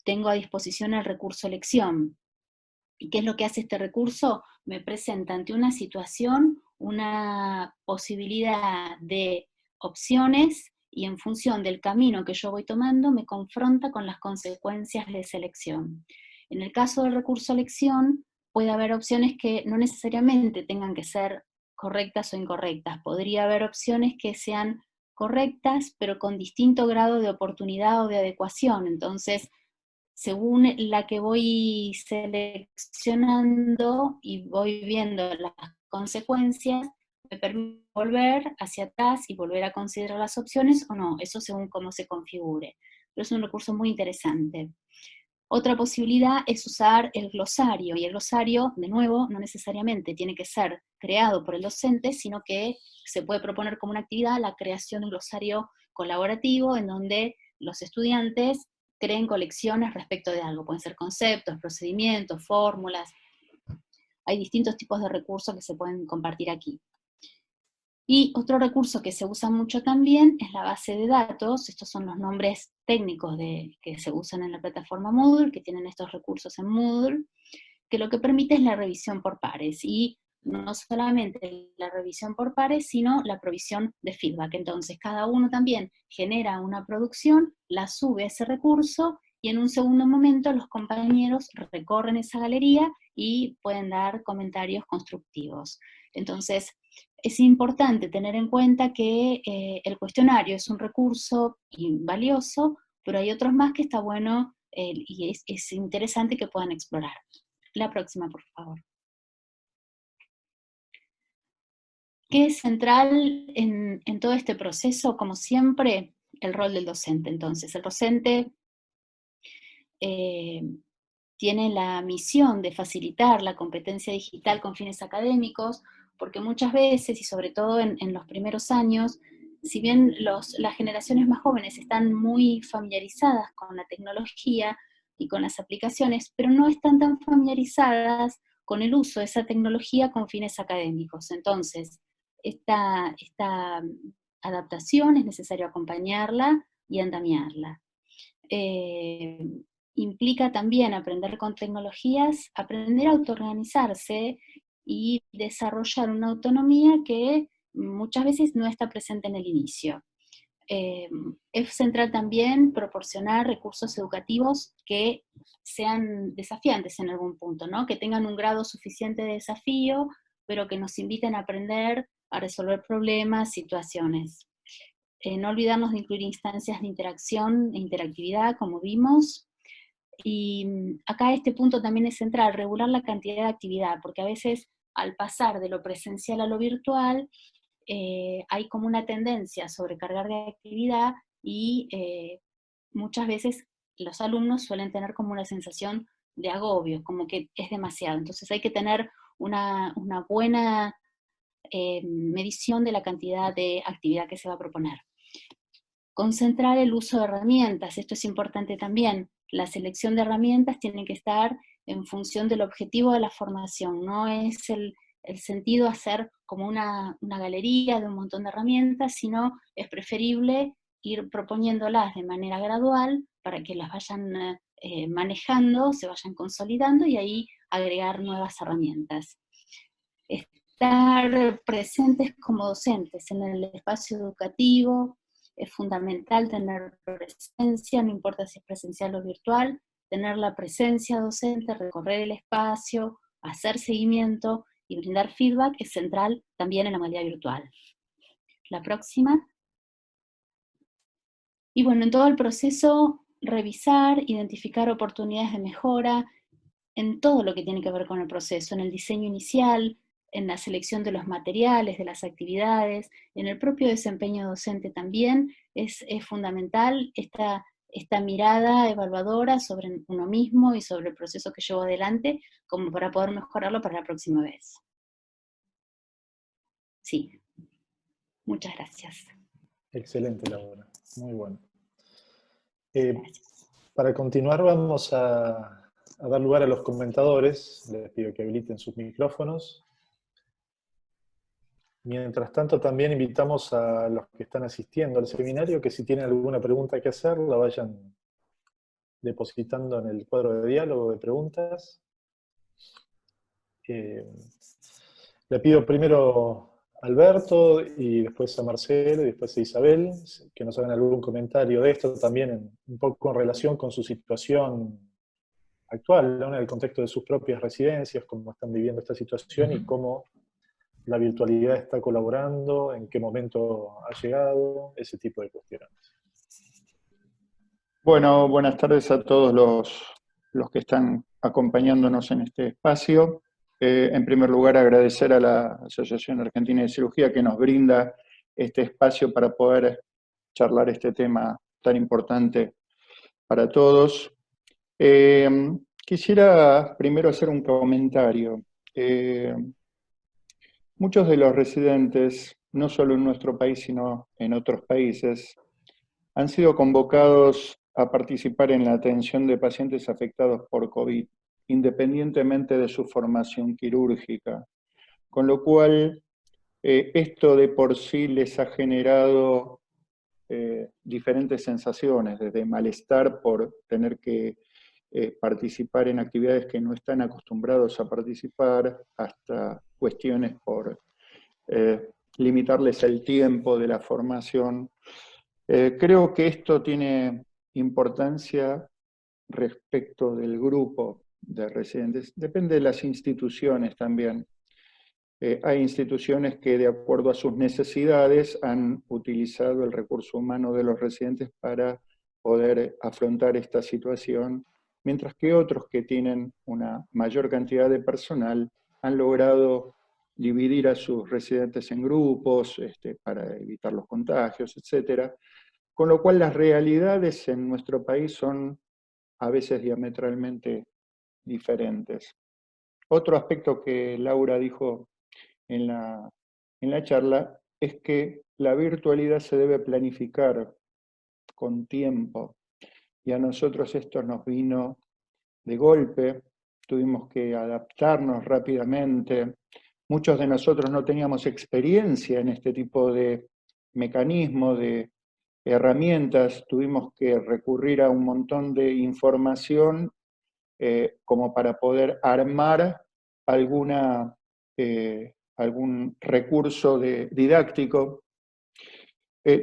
tengo a disposición el recurso elección. ¿Y qué es lo que hace este recurso? Me presenta ante una situación una posibilidad de opciones y en función del camino que yo voy tomando me confronta con las consecuencias de selección. En el caso del recurso elección puede haber opciones que no necesariamente tengan que ser correctas o incorrectas. Podría haber opciones que sean correctas pero con distinto grado de oportunidad o de adecuación. Entonces, según la que voy seleccionando y voy viendo las consecuencias, me permite volver hacia atrás y volver a considerar las opciones o no, eso según cómo se configure. Pero es un recurso muy interesante. Otra posibilidad es usar el glosario, y el glosario, de nuevo, no necesariamente tiene que ser creado por el docente, sino que se puede proponer como una actividad la creación de un glosario colaborativo en donde los estudiantes creen colecciones respecto de algo. Pueden ser conceptos, procedimientos, fórmulas. Hay distintos tipos de recursos que se pueden compartir aquí. Y otro recurso que se usa mucho también es la base de datos. Estos son los nombres técnicos que se usan en la plataforma Moodle, que tienen estos recursos en Moodle, que lo que permite es la revisión por pares. Y no solamente la revisión por pares, sino la provisión de feedback. Entonces, cada uno también genera una producción, la sube a ese recurso, y en un segundo momento los compañeros recorren esa galería y pueden dar comentarios constructivos. Entonces, es importante tener en cuenta que el cuestionario es un recurso valioso, pero hay otros más que está bueno y es interesante que puedan explorar. La próxima, por favor. ¿Qué es central en todo este proceso? Como siempre, el rol del docente. Entonces, el docente tiene la misión de facilitar la competencia digital con fines académicos, porque muchas veces, y sobre todo en los primeros años, si bien las generaciones más jóvenes están muy familiarizadas con la tecnología y con las aplicaciones, pero no están tan familiarizadas con el uso de esa tecnología con fines académicos. Entonces, esta adaptación es necesario acompañarla y andamiarla. Implica también aprender con tecnologías, aprender a autoorganizarse y desarrollar una autonomía que muchas veces no está presente en el inicio. Es central también proporcionar recursos educativos que sean desafiantes en algún punto, ¿no? Que tengan un grado suficiente de desafío, pero que nos inviten a aprender a resolver problemas, situaciones. No olvidarnos de incluir instancias de interacción e interactividad, como vimos. Y acá este punto también es central, regular la cantidad de actividad, porque a veces al pasar de lo presencial a lo virtual, hay como una tendencia a sobrecargar de actividad y muchas veces los alumnos suelen tener como una sensación de agobio, como que es demasiado. Entonces hay que tener una buena medición de la cantidad de actividad que se va a proponer. Concentrar el uso de herramientas, esto es importante también. La selección de herramientas tiene que estar en función del objetivo de la formación, no es el sentido hacer como una galería de un montón de herramientas, sino es preferible ir proponiéndolas de manera gradual para que las vayan manejando, se vayan consolidando y ahí agregar nuevas herramientas. Estar presentes como docentes en el espacio educativo, es fundamental tener presencia, no importa si es presencial o virtual, tener la presencia docente, recorrer el espacio, hacer seguimiento y brindar feedback es central también en la modalidad virtual. La próxima. Y bueno, en todo el proceso, revisar, identificar oportunidades de mejora en todo lo que tiene que ver con el proceso, en el diseño inicial, en la selección de los materiales, de las actividades, en el propio desempeño docente también, es fundamental esta mirada evaluadora sobre uno mismo y sobre el proceso que llevo adelante, como para poder mejorarlo para la próxima vez. Sí, muchas gracias. Excelente, Laura. Muy bueno. Gracias. Para continuar vamos a dar lugar a los comentadores. Les pido que habiliten sus micrófonos. Mientras tanto, también invitamos a los que están asistiendo al seminario que si tienen alguna pregunta que hacer, la vayan depositando en el cuadro de diálogo de preguntas. Le pido primero a Alberto, y después a Marcelo, y después a Isabel, que nos hagan algún comentario de esto también, un poco en relación con su situación actual, ¿no? En el contexto de sus propias residencias, cómo están viviendo esta situación y cómo la virtualidad está colaborando, en qué momento ha llegado, ese tipo de cuestiones. Bueno, buenas tardes a todos los que están acompañándonos en este espacio. En primer lugar, agradecer a la Asociación Argentina de Cirugía que nos brinda este espacio para poder charlar este tema tan importante para todos. Quisiera primero hacer un comentario. Muchos de los residentes, no solo en nuestro país, sino en otros países, han sido convocados a participar en la atención de pacientes afectados por COVID, independientemente de su formación quirúrgica. Con lo cual, esto de por sí les ha generado diferentes sensaciones, desde malestar por tener que participar en actividades que no están acostumbrados a participar, hasta cuestiones por limitarles el tiempo de la formación. Creo que esto tiene importancia respecto del grupo de residentes. Depende de las instituciones también. Hay instituciones que, de acuerdo a sus necesidades, han utilizado el recurso humano de los residentes para poder afrontar esta situación, mientras que otros que tienen una mayor cantidad de personal han logrado dividir a sus residentes en grupos para evitar los contagios, etc. Con lo cual las realidades en nuestro país son a veces diametralmente diferentes. Otro aspecto que Laura dijo en la charla es que la virtualidad se debe planificar con tiempo, y a nosotros esto nos vino de golpe, tuvimos que adaptarnos rápidamente. Muchos de nosotros no teníamos experiencia en este tipo de mecanismos, de herramientas, tuvimos que recurrir a un montón de información como para poder armar algún recurso didáctico.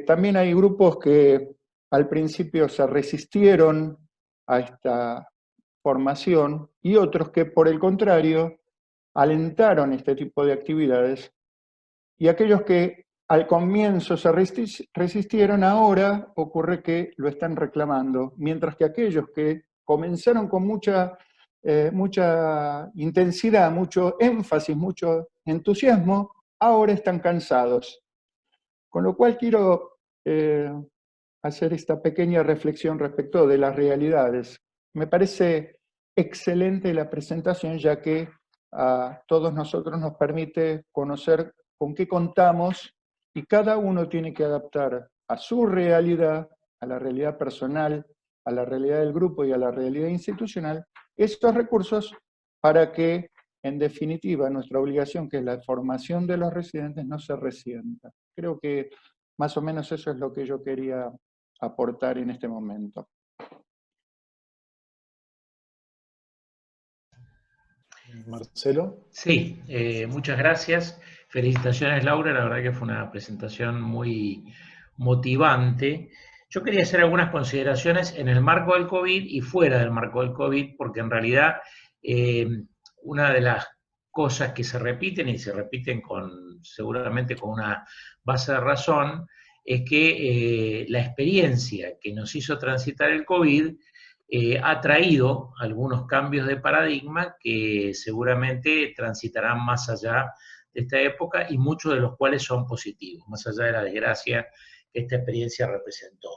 También hay grupos que al principio se resistieron a esta formación y otros que, por el contrario, alentaron este tipo de actividades, y aquellos que al comienzo se resistieron, ahora ocurre que lo están reclamando, mientras que aquellos que comenzaron con mucha intensidad, mucho énfasis, mucho entusiasmo, ahora están cansados. Con lo cual quiero hacer esta pequeña reflexión respecto de las realidades. Me parece excelente la presentación, ya que a todos nosotros nos permite conocer con qué contamos, y cada uno tiene que adaptar a su realidad, a la realidad personal, a la realidad del grupo y a la realidad institucional, estos recursos para que, en definitiva, nuestra obligación, que es la formación de los residentes, no se resienta. Creo que más o menos eso es lo que yo quería aportar en este momento. Marcelo. Sí, muchas gracias. Felicitaciones, Laura. La verdad que fue una presentación muy motivante. Yo quería hacer algunas consideraciones en el marco del COVID y fuera del marco del COVID, porque en realidad una de las cosas que se repiten, y se repiten seguramente con una base de razón, es que la experiencia que nos hizo transitar el COVID ha traído algunos cambios de paradigma que seguramente transitarán más allá de esta época, y muchos de los cuales son positivos, más allá de la desgracia que esta experiencia representó.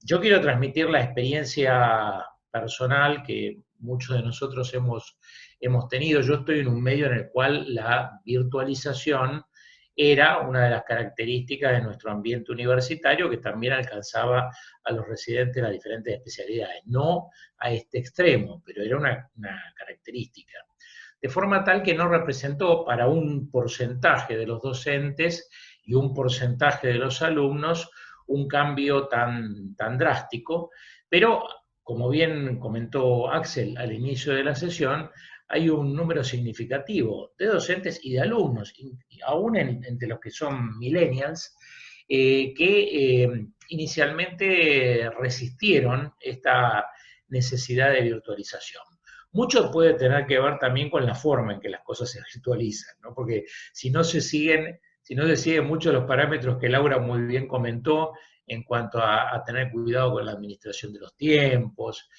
Yo quiero transmitir la experiencia personal que muchos de nosotros hemos tenido. Yo estoy en un medio en el cual la virtualización era una de las características de nuestro ambiente universitario, que también alcanzaba a los residentes de las diferentes especialidades. No a este extremo, pero era una característica. De forma tal que no representó para un porcentaje de los docentes y un porcentaje de los alumnos un cambio tan drástico, pero como bien comentó Axel al inicio de la sesión, hay un número significativo de docentes y de alumnos, aún entre los que son millennials, que inicialmente resistieron esta necesidad de virtualización. Mucho puede tener que ver también con la forma en que las cosas se virtualizan, ¿no? Porque si no se siguen mucho los parámetros que Laura muy bien comentó en cuanto a tener cuidado con la administración de los tiempos,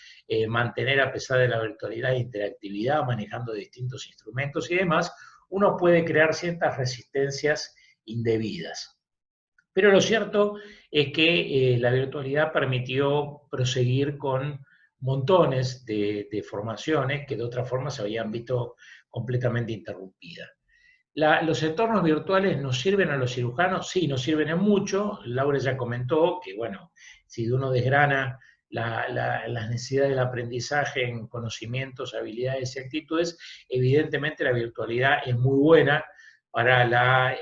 mantener a pesar de la virtualidad e interactividad, manejando distintos instrumentos y demás, uno puede crear ciertas resistencias indebidas. Pero lo cierto es que la virtualidad permitió proseguir con montones de formaciones que de otra forma se habían visto completamente interrumpidas. ¿Los entornos virtuales nos sirven a los cirujanos? Sí, nos sirven en mucho. Laura ya comentó que, bueno, si uno desgrana las necesidades del aprendizaje en conocimientos, habilidades y actitudes, evidentemente la virtualidad es muy buena para la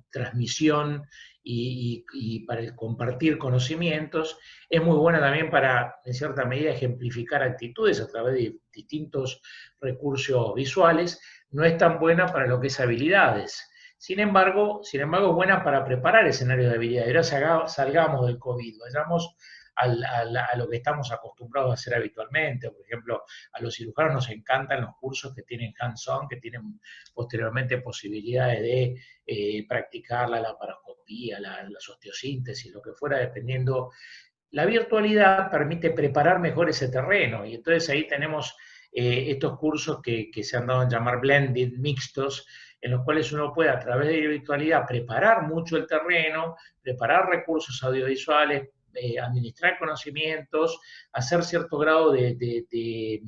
transmisión y para el compartir conocimientos. Es muy buena también para, en cierta medida, ejemplificar actitudes a través de distintos recursos visuales. No es tan buena para lo que es habilidades. Sin embargo, es buena para preparar escenarios de habilidades. Ahora salgamos del COVID, vayamos a lo que estamos acostumbrados a hacer habitualmente. Por ejemplo, a los cirujanos nos encantan los cursos que tienen hands-on, que tienen posteriormente posibilidades de practicar la laparoscopía, la osteosíntesis, lo que fuera, dependiendo. La virtualidad permite preparar mejor ese terreno, y entonces ahí tenemos estos cursos que se han dado en llamar blended, mixtos, en los cuales uno puede a través de la virtualidad preparar mucho el terreno, preparar recursos audiovisuales, administrar conocimientos, hacer cierto grado de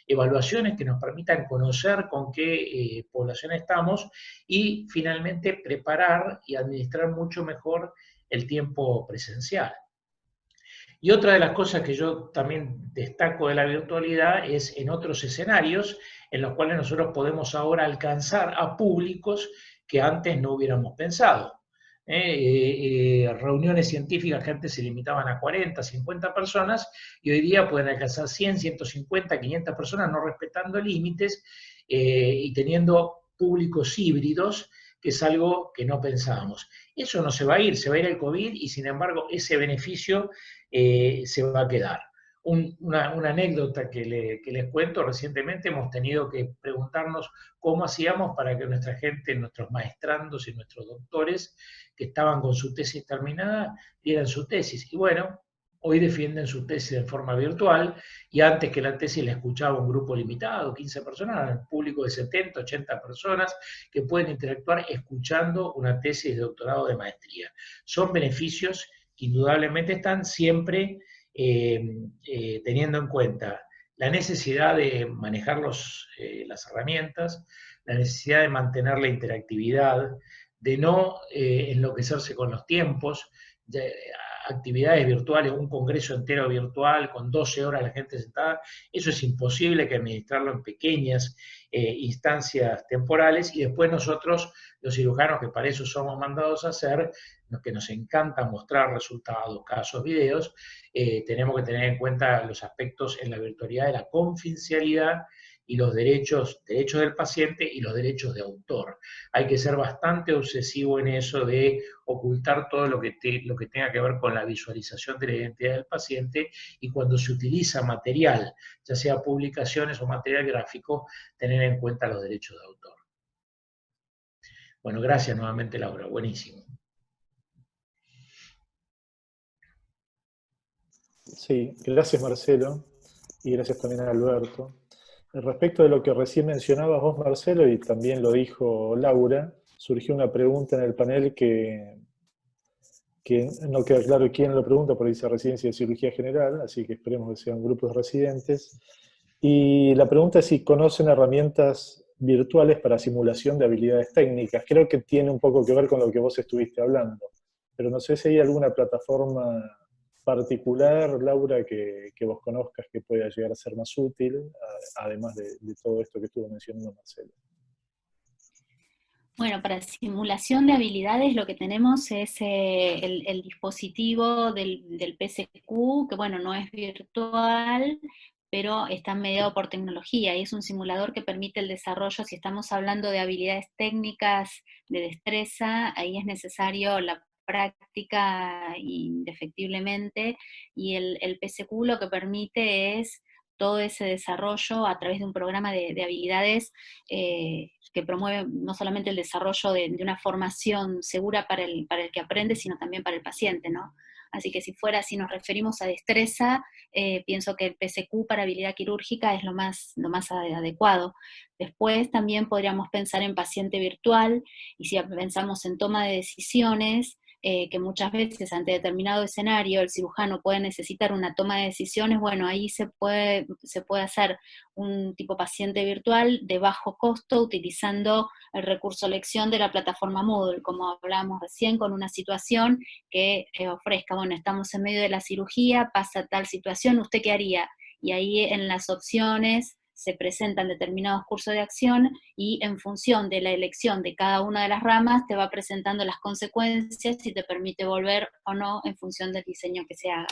evaluaciones que nos permitan conocer con qué población estamos y finalmente preparar y administrar mucho mejor el tiempo presencial. Y otra de las cosas que yo también destaco de la virtualidad es en otros escenarios en los cuales nosotros podemos ahora alcanzar a públicos que antes no hubiéramos pensado. Reuniones científicas que antes se limitaban a 40, 50 personas y hoy día pueden alcanzar 100, 150, 500 personas, no respetando límites y teniendo públicos híbridos, que es algo que no pensábamos. Eso no se va a ir el COVID y sin embargo ese beneficio se va a quedar. Una anécdota que les cuento, recientemente hemos tenido que preguntarnos cómo hacíamos para que nuestra gente, nuestros maestrandos y nuestros doctores que estaban con su tesis terminada, dieran su tesis. Y bueno, hoy defienden su tesis de forma virtual, y antes que la tesis la escuchaba un grupo limitado, 15 personas, un público de 70, 80 personas que pueden interactuar escuchando una tesis de doctorado de maestría. Son beneficios que indudablemente están siempre teniendo en cuenta la necesidad de manejar las herramientas, la necesidad de mantener la interactividad, de no enloquecerse con los tiempos, actividades virtuales, un congreso entero virtual con 12 horas la gente sentada, eso es imposible, que administrarlo en pequeñas instancias temporales, y después nosotros, los cirujanos, que para eso somos mandados a hacer, que nos encanta mostrar resultados, casos, videos, tenemos que tener en cuenta los aspectos en la virtualidad de la confidencialidad y los derechos del paciente y los derechos de autor. Hay que ser bastante obsesivo en eso de ocultar todo lo que tenga que ver con la visualización de la identidad del paciente, y cuando se utiliza material, ya sea publicaciones o material gráfico, tener en cuenta los derechos de autor. Bueno, gracias nuevamente, Laura, buenísimo. Sí, gracias Marcelo, y gracias también a Alberto. Respecto de lo que recién mencionabas vos, Marcelo, y también lo dijo Laura, surgió una pregunta en el panel que no queda claro quién lo pregunta, porque dice Residencia de Cirugía General, así que esperemos que sean grupos de residentes. Y la pregunta es si conocen herramientas virtuales para simulación de habilidades técnicas. Creo que tiene un poco que ver con lo que vos estuviste hablando, pero no sé si hay alguna plataforma particular, Laura, que vos conozcas que pueda llegar a ser más útil, además de todo esto que estuvo mencionando Marcelo. Bueno, para simulación de habilidades lo que tenemos es el dispositivo del PSQ, que bueno, no es virtual, pero está mediado por tecnología y es un simulador que permite el desarrollo. Si estamos hablando de habilidades técnicas, de destreza, ahí es necesario la práctica indefectiblemente, y el PSQ lo que permite es todo ese desarrollo a través de un programa de habilidades que promueve no solamente el desarrollo de una formación segura para el que aprende, sino también para el paciente, ¿no? Así que si nos referimos a destreza, pienso que el PSQ para habilidad quirúrgica es lo más adecuado. Después también podríamos pensar en paciente virtual, y si pensamos en toma de decisiones, que muchas veces ante determinado escenario el cirujano puede necesitar una toma de decisiones, bueno, ahí se puede hacer un tipo paciente virtual de bajo costo utilizando el recurso elección de la plataforma Moodle, como hablábamos recién, con una situación que ofrezca, bueno, estamos en medio de la cirugía, pasa tal situación, ¿usted qué haría? Y ahí en las opciones se presentan determinados cursos de acción y en función de la elección de cada una de las ramas te va presentando las consecuencias y te permite volver o no en función del diseño que se haga.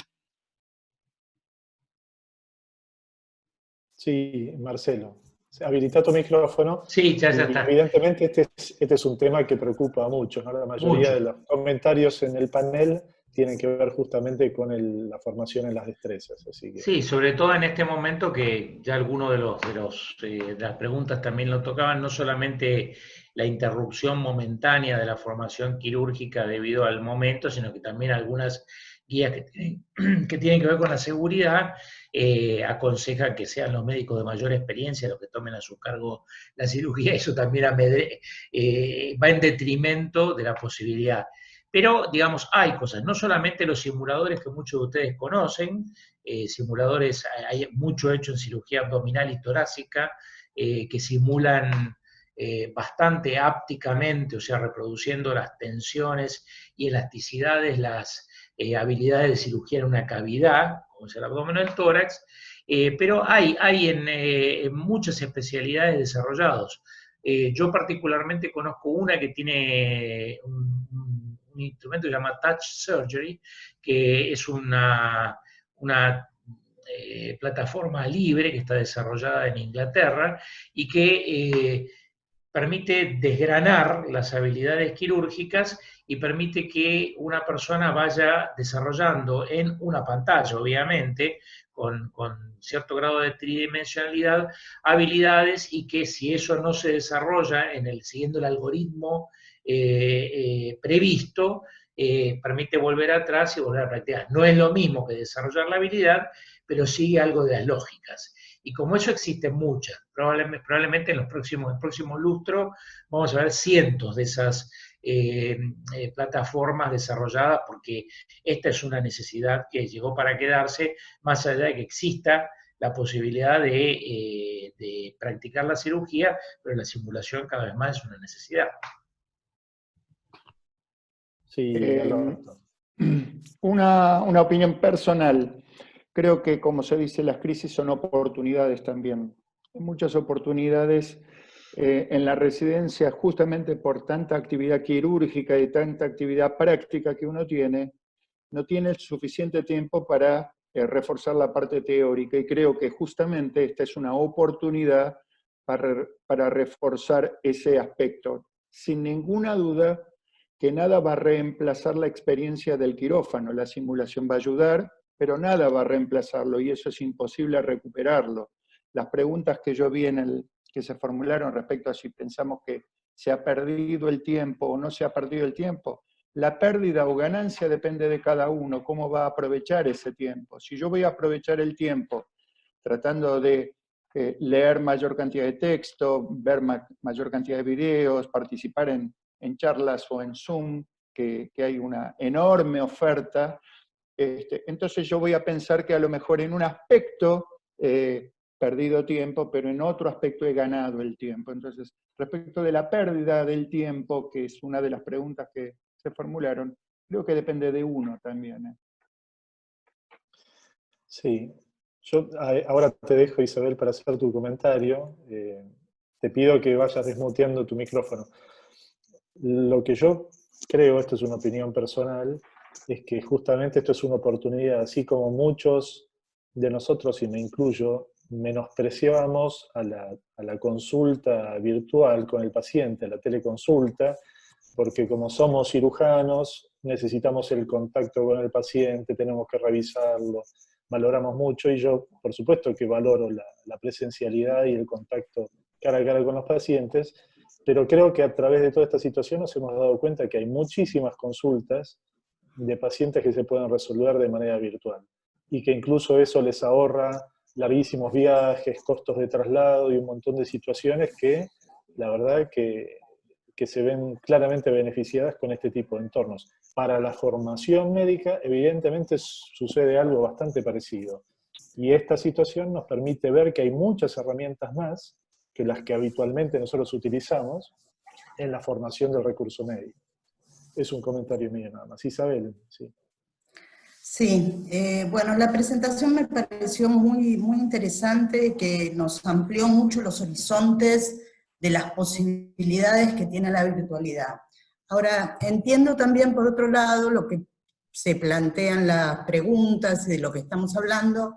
Sí, Marcelo. Habilita tu micrófono Sí, ya y está. evidentemente este es un tema que preocupa a muchos, ¿no? La mayoría Mucho. de los comentarios en el panel tienen que ver justamente con la formación en las destrezas, así que... Sí, sobre todo en este momento que ya algunos de las preguntas también lo tocaban, no solamente la interrupción momentánea de la formación quirúrgica debido al momento, sino que también algunas guías que tienen que ver con la seguridad aconsejan que sean los médicos de mayor experiencia los que tomen a su cargo la cirugía. Eso también va en detrimento de la posibilidad. Pero, digamos, hay cosas, no solamente los simuladores que muchos de ustedes conocen, simuladores, hay mucho hecho en cirugía abdominal y torácica, que simulan bastante ápticamente, o sea, reproduciendo las tensiones y elasticidades, las habilidades de cirugía en una cavidad, como es el abdomen o el tórax, pero hay en muchas especialidades desarrollados. Yo particularmente conozco una que tiene un instrumento que se llama Touch Surgery, que es una plataforma libre que está desarrollada en Inglaterra y que permite desgranar las habilidades quirúrgicas y permite que una persona vaya desarrollando en una pantalla, obviamente, con cierto grado de tridimensionalidad, habilidades, y que si eso no se desarrolla siguiendo el algoritmo previsto, permite volver atrás y volver a practicar. No es lo mismo que desarrollar la habilidad, pero sigue algo de las lógicas. Y como eso existen muchas, probablemente en el próximo lustro vamos a ver cientos de esas plataformas desarrolladas, porque esta es una necesidad que llegó para quedarse, más allá de que exista la posibilidad de practicar la cirugía, pero la simulación cada vez más es una necesidad. Sí, Alberto. Una opinión personal. Creo que, como se dice, las crisis son oportunidades también. Hay muchas oportunidades en la residencia, justamente por tanta actividad quirúrgica y tanta actividad práctica que uno tiene, no tiene suficiente tiempo para reforzar la parte teórica, y creo que justamente esta es una oportunidad para reforzar ese aspecto. Sin ninguna duda que nada va a reemplazar la experiencia del quirófano. La simulación va a ayudar, pero nada va a reemplazarlo, y eso es imposible recuperarlo. Las preguntas que yo vi que se formularon respecto a si pensamos que se ha perdido el tiempo o no se ha perdido el tiempo, la pérdida o ganancia depende de cada uno, cómo va a aprovechar ese tiempo. Si yo voy a aprovechar el tiempo tratando de leer mayor cantidad de texto, ver mayor cantidad de videos, participar en charlas o en Zoom, que hay una enorme oferta, entonces yo voy a pensar que a lo mejor en un aspecto perdido tiempo, pero en otro aspecto he ganado el tiempo. Entonces, respecto de la pérdida del tiempo, que es una de las preguntas que se formularon, creo que depende de uno también. Sí, yo ahora te dejo, Isabel, para hacer tu comentario. Te pido que vayas desmuteando tu micrófono. Lo que yo creo, esto es una opinión personal, es que justamente esto es una oportunidad, así como muchos de nosotros, y me incluyo, menospreciábamos a la consulta virtual con el paciente, a la teleconsulta, porque como somos cirujanos, necesitamos el contacto con el paciente, tenemos que revisarlo, valoramos mucho, y yo, por supuesto que valoro la presencialidad y el contacto cara a cara con los pacientes, pero creo que a través de toda esta situación nos hemos dado cuenta que hay muchísimas consultas de pacientes que se pueden resolver de manera virtual, y que incluso eso les ahorra larguísimos viajes, costos de traslado y un montón de situaciones que la verdad que se ven claramente beneficiadas con este tipo de entornos. Para la formación médica, evidentemente sucede algo bastante parecido. Y esta situación nos permite ver que hay muchas herramientas más que las que habitualmente nosotros utilizamos en la formación del recurso médico. Es un comentario mío nada más. Isabel, sí. Sí, bueno, la presentación me pareció muy, muy interesante, que nos amplió mucho los horizontes de las posibilidades que tiene la virtualidad. Ahora, entiendo también, por otro lado, lo que se plantean las preguntas y de lo que estamos hablando,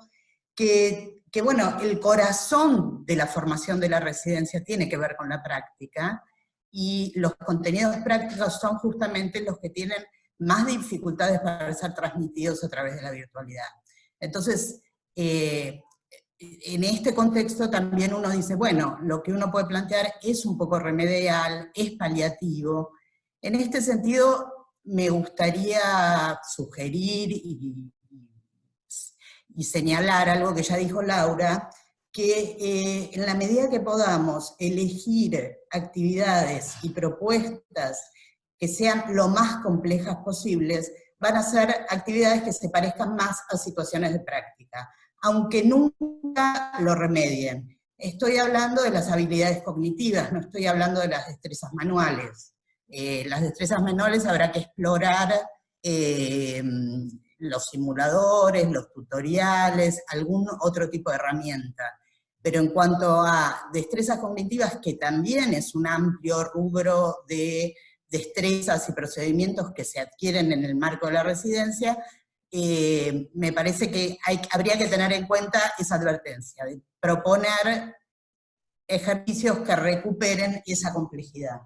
que bueno, el corazón de la formación de la residencia tiene que ver con la práctica, y los contenidos prácticos son justamente los que tienen más dificultades para ser transmitidos a través de la virtualidad. Entonces, en este contexto también uno dice, bueno, lo que uno puede plantear es un poco remedial, es paliativo. En este sentido, me gustaría sugerir y señalar algo que ya dijo Laura, que en la medida que podamos elegir actividades y propuestas que sean lo más complejas posibles, van a ser actividades que se parezcan más a situaciones de práctica, aunque nunca lo remedien. Estoy hablando de las habilidades cognitivas, no estoy hablando de las destrezas manuales. Las destrezas manuales habrá que explorar los simuladores, los tutoriales, algún otro tipo de herramienta. Pero en cuanto a destrezas cognitivas, que también es un amplio rubro de destrezas y procedimientos que se adquieren en el marco de la residencia, me parece que habría que tener en cuenta esa advertencia, de proponer ejercicios que recuperen esa complejidad.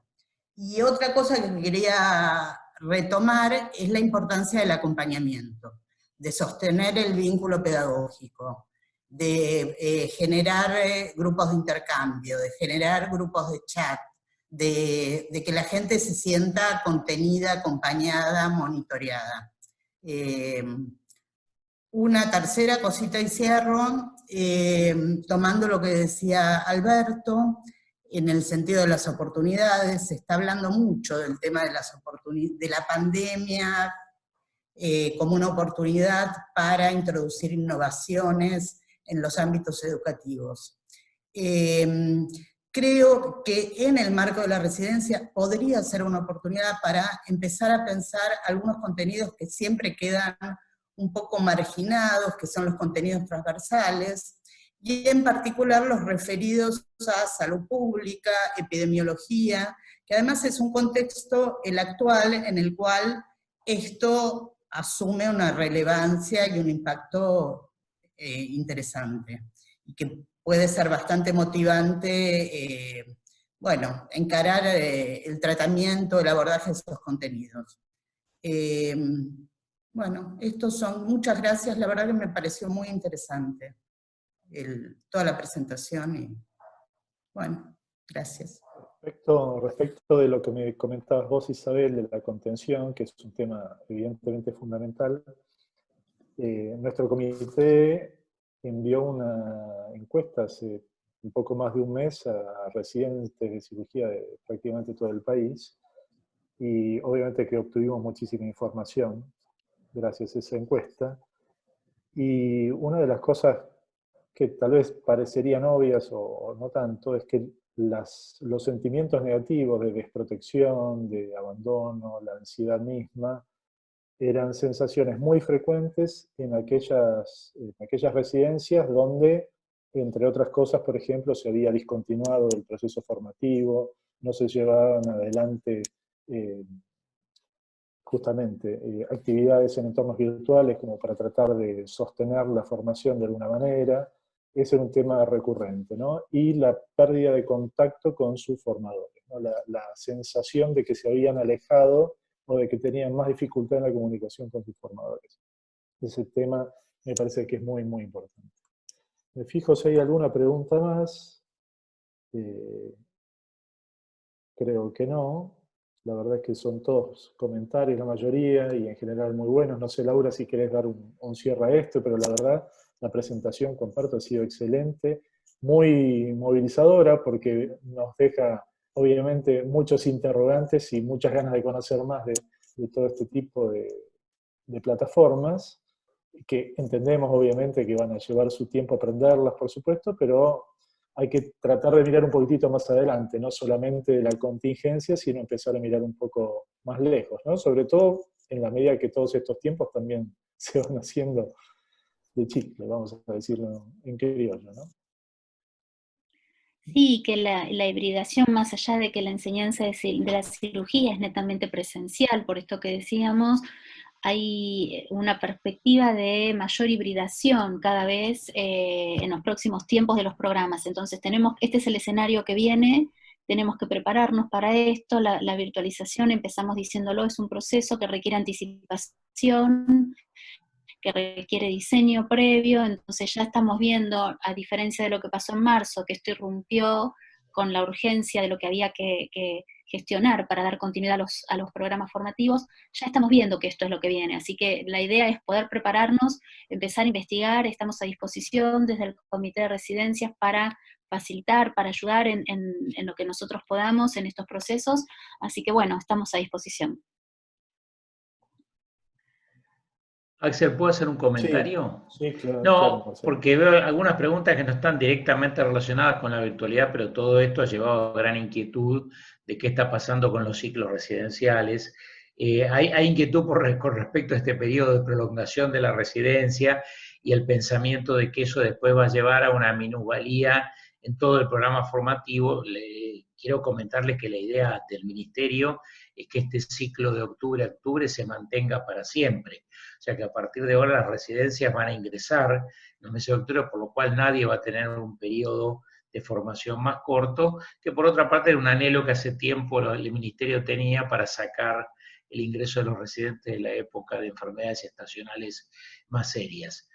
Y otra cosa que quería retomar es la importancia del acompañamiento, de sostener el vínculo pedagógico, de generar grupos de intercambio, de generar grupos de chat, de que la gente se sienta contenida, acompañada, monitoreada. Una tercera cosita y cierro, tomando lo que decía Alberto, en el sentido de las oportunidades. Se está hablando mucho del tema de de la pandemia como una oportunidad para introducir innovaciones en los ámbitos educativos. Creo que en el marco de la residencia podría ser una oportunidad para empezar a pensar algunos contenidos que siempre quedan un poco marginados, que son los contenidos transversales, y en particular los referidos a salud pública, epidemiología, que además es un contexto, el actual, en el cual esto asume una relevancia y un impacto interesante, y que puede ser bastante motivante, bueno, encarar el tratamiento, el abordaje de esos contenidos. Bueno, estos son, muchas gracias, la verdad que me pareció muy interesante toda la presentación, y bueno, gracias. Respecto de lo que me comentabas vos, Isabel, de la contención, que es un tema evidentemente fundamental, nuestro comité envió una encuesta hace un poco más de un mes a residentes de cirugía de prácticamente todo el país, y obviamente que obtuvimos muchísima información gracias a esa encuesta, y una de las cosas que tal vez parecerían obvias o no tanto, es que los sentimientos negativos de desprotección, de abandono, la ansiedad misma, eran sensaciones muy frecuentes en aquellas residencias donde, entre otras cosas, por ejemplo, se había discontinuado el proceso formativo, no se llevaban adelante justamente actividades en entornos virtuales como para tratar de sostener la formación de alguna manera. Ese era un tema recurrente, ¿no? Y la pérdida de contacto con sus formadores, ¿no? La sensación de que se habían alejado o de que tenían más dificultad en la comunicación con sus formadores. Ese tema me parece que es muy, muy importante. Me fijo si hay alguna pregunta más. Creo que no. La verdad es que son todos comentarios, la mayoría, y en general muy buenos. No sé, Laura, si querés dar un cierre a esto, pero la verdad, la presentación, comparto, ha sido excelente, muy movilizadora, porque nos deja, obviamente, muchos interrogantes y muchas ganas de conocer más de todo este tipo de plataformas, que entendemos, obviamente, que van a llevar su tiempo aprenderlas, por supuesto, pero hay que tratar de mirar un poquitito más adelante, no solamente de la contingencia, sino empezar a mirar un poco más lejos, ¿no? Sobre todo en la medida que todos estos tiempos también se van haciendo de chicle, vamos a decirlo en criollo, ¿no? Sí, que la hibridación, más allá de que la enseñanza de la cirugía es netamente presencial, por esto que decíamos, hay una perspectiva de mayor hibridación cada vez en los próximos tiempos de los programas. Entonces este es el escenario que viene, tenemos que prepararnos para esto. La virtualización, empezamos diciéndolo, es un proceso que requiere anticipación, que requiere diseño previo. Entonces ya estamos viendo, a diferencia de lo que pasó en marzo, que esto irrumpió con la urgencia de lo que había que gestionar para dar continuidad a los programas formativos, ya estamos viendo que esto es lo que viene. Así que la idea es poder prepararnos, empezar a investigar. Estamos a disposición desde el Comité de Residencias para facilitar, para ayudar en lo que nosotros podamos en estos procesos. Así que bueno, estamos a disposición. Axel, ¿puedo hacer un comentario? Sí, claro, No, Marcelo. porque veo algunas preguntas que no están directamente relacionadas con la virtualidad, pero todo esto ha llevado a gran inquietud de qué está pasando con los ciclos residenciales. Hay inquietud con respecto a este periodo de prolongación de la residencia y el pensamiento de que eso después va a llevar a una minusvalía en todo el programa formativo. Quiero comentarles que la idea del Ministerio es que este ciclo de octubre a octubre se mantenga para siempre. O sea que a partir de ahora las residencias van a ingresar en los meses de octubre, por lo cual nadie va a tener un periodo de formación más corto, que por otra parte era un anhelo que hace tiempo el Ministerio tenía para sacar el ingreso de los residentes de la época de enfermedades estacionales más serias.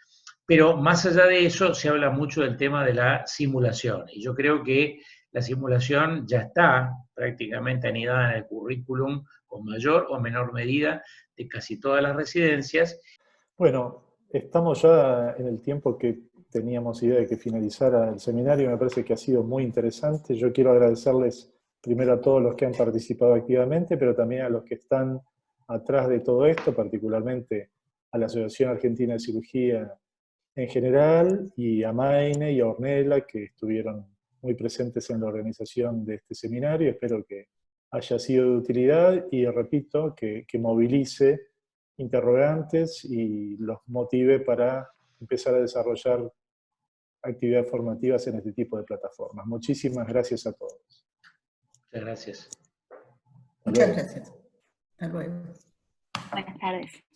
Pero más allá de eso, se habla mucho del tema de la simulación, y yo creo que la simulación ya está prácticamente anidada en el currículum con mayor o menor medida de casi todas las residencias. Bueno, estamos ya en el tiempo que teníamos idea de que finalizara el seminario. Me parece que ha sido muy interesante. Yo quiero agradecerles primero a todos los que han participado activamente, pero también a los que están atrás de todo esto, particularmente a la Asociación Argentina de Cirugía en general, y a Maine y a Ornella, que estuvieron muy presentes en la organización de este seminario. Espero que haya sido de utilidad y, repito, que movilice interrogantes y los motive para empezar a desarrollar actividades formativas en este tipo de plataformas. Muchísimas gracias a todos. Muchas gracias. Muchas gracias. Hasta luego. Buenas tardes.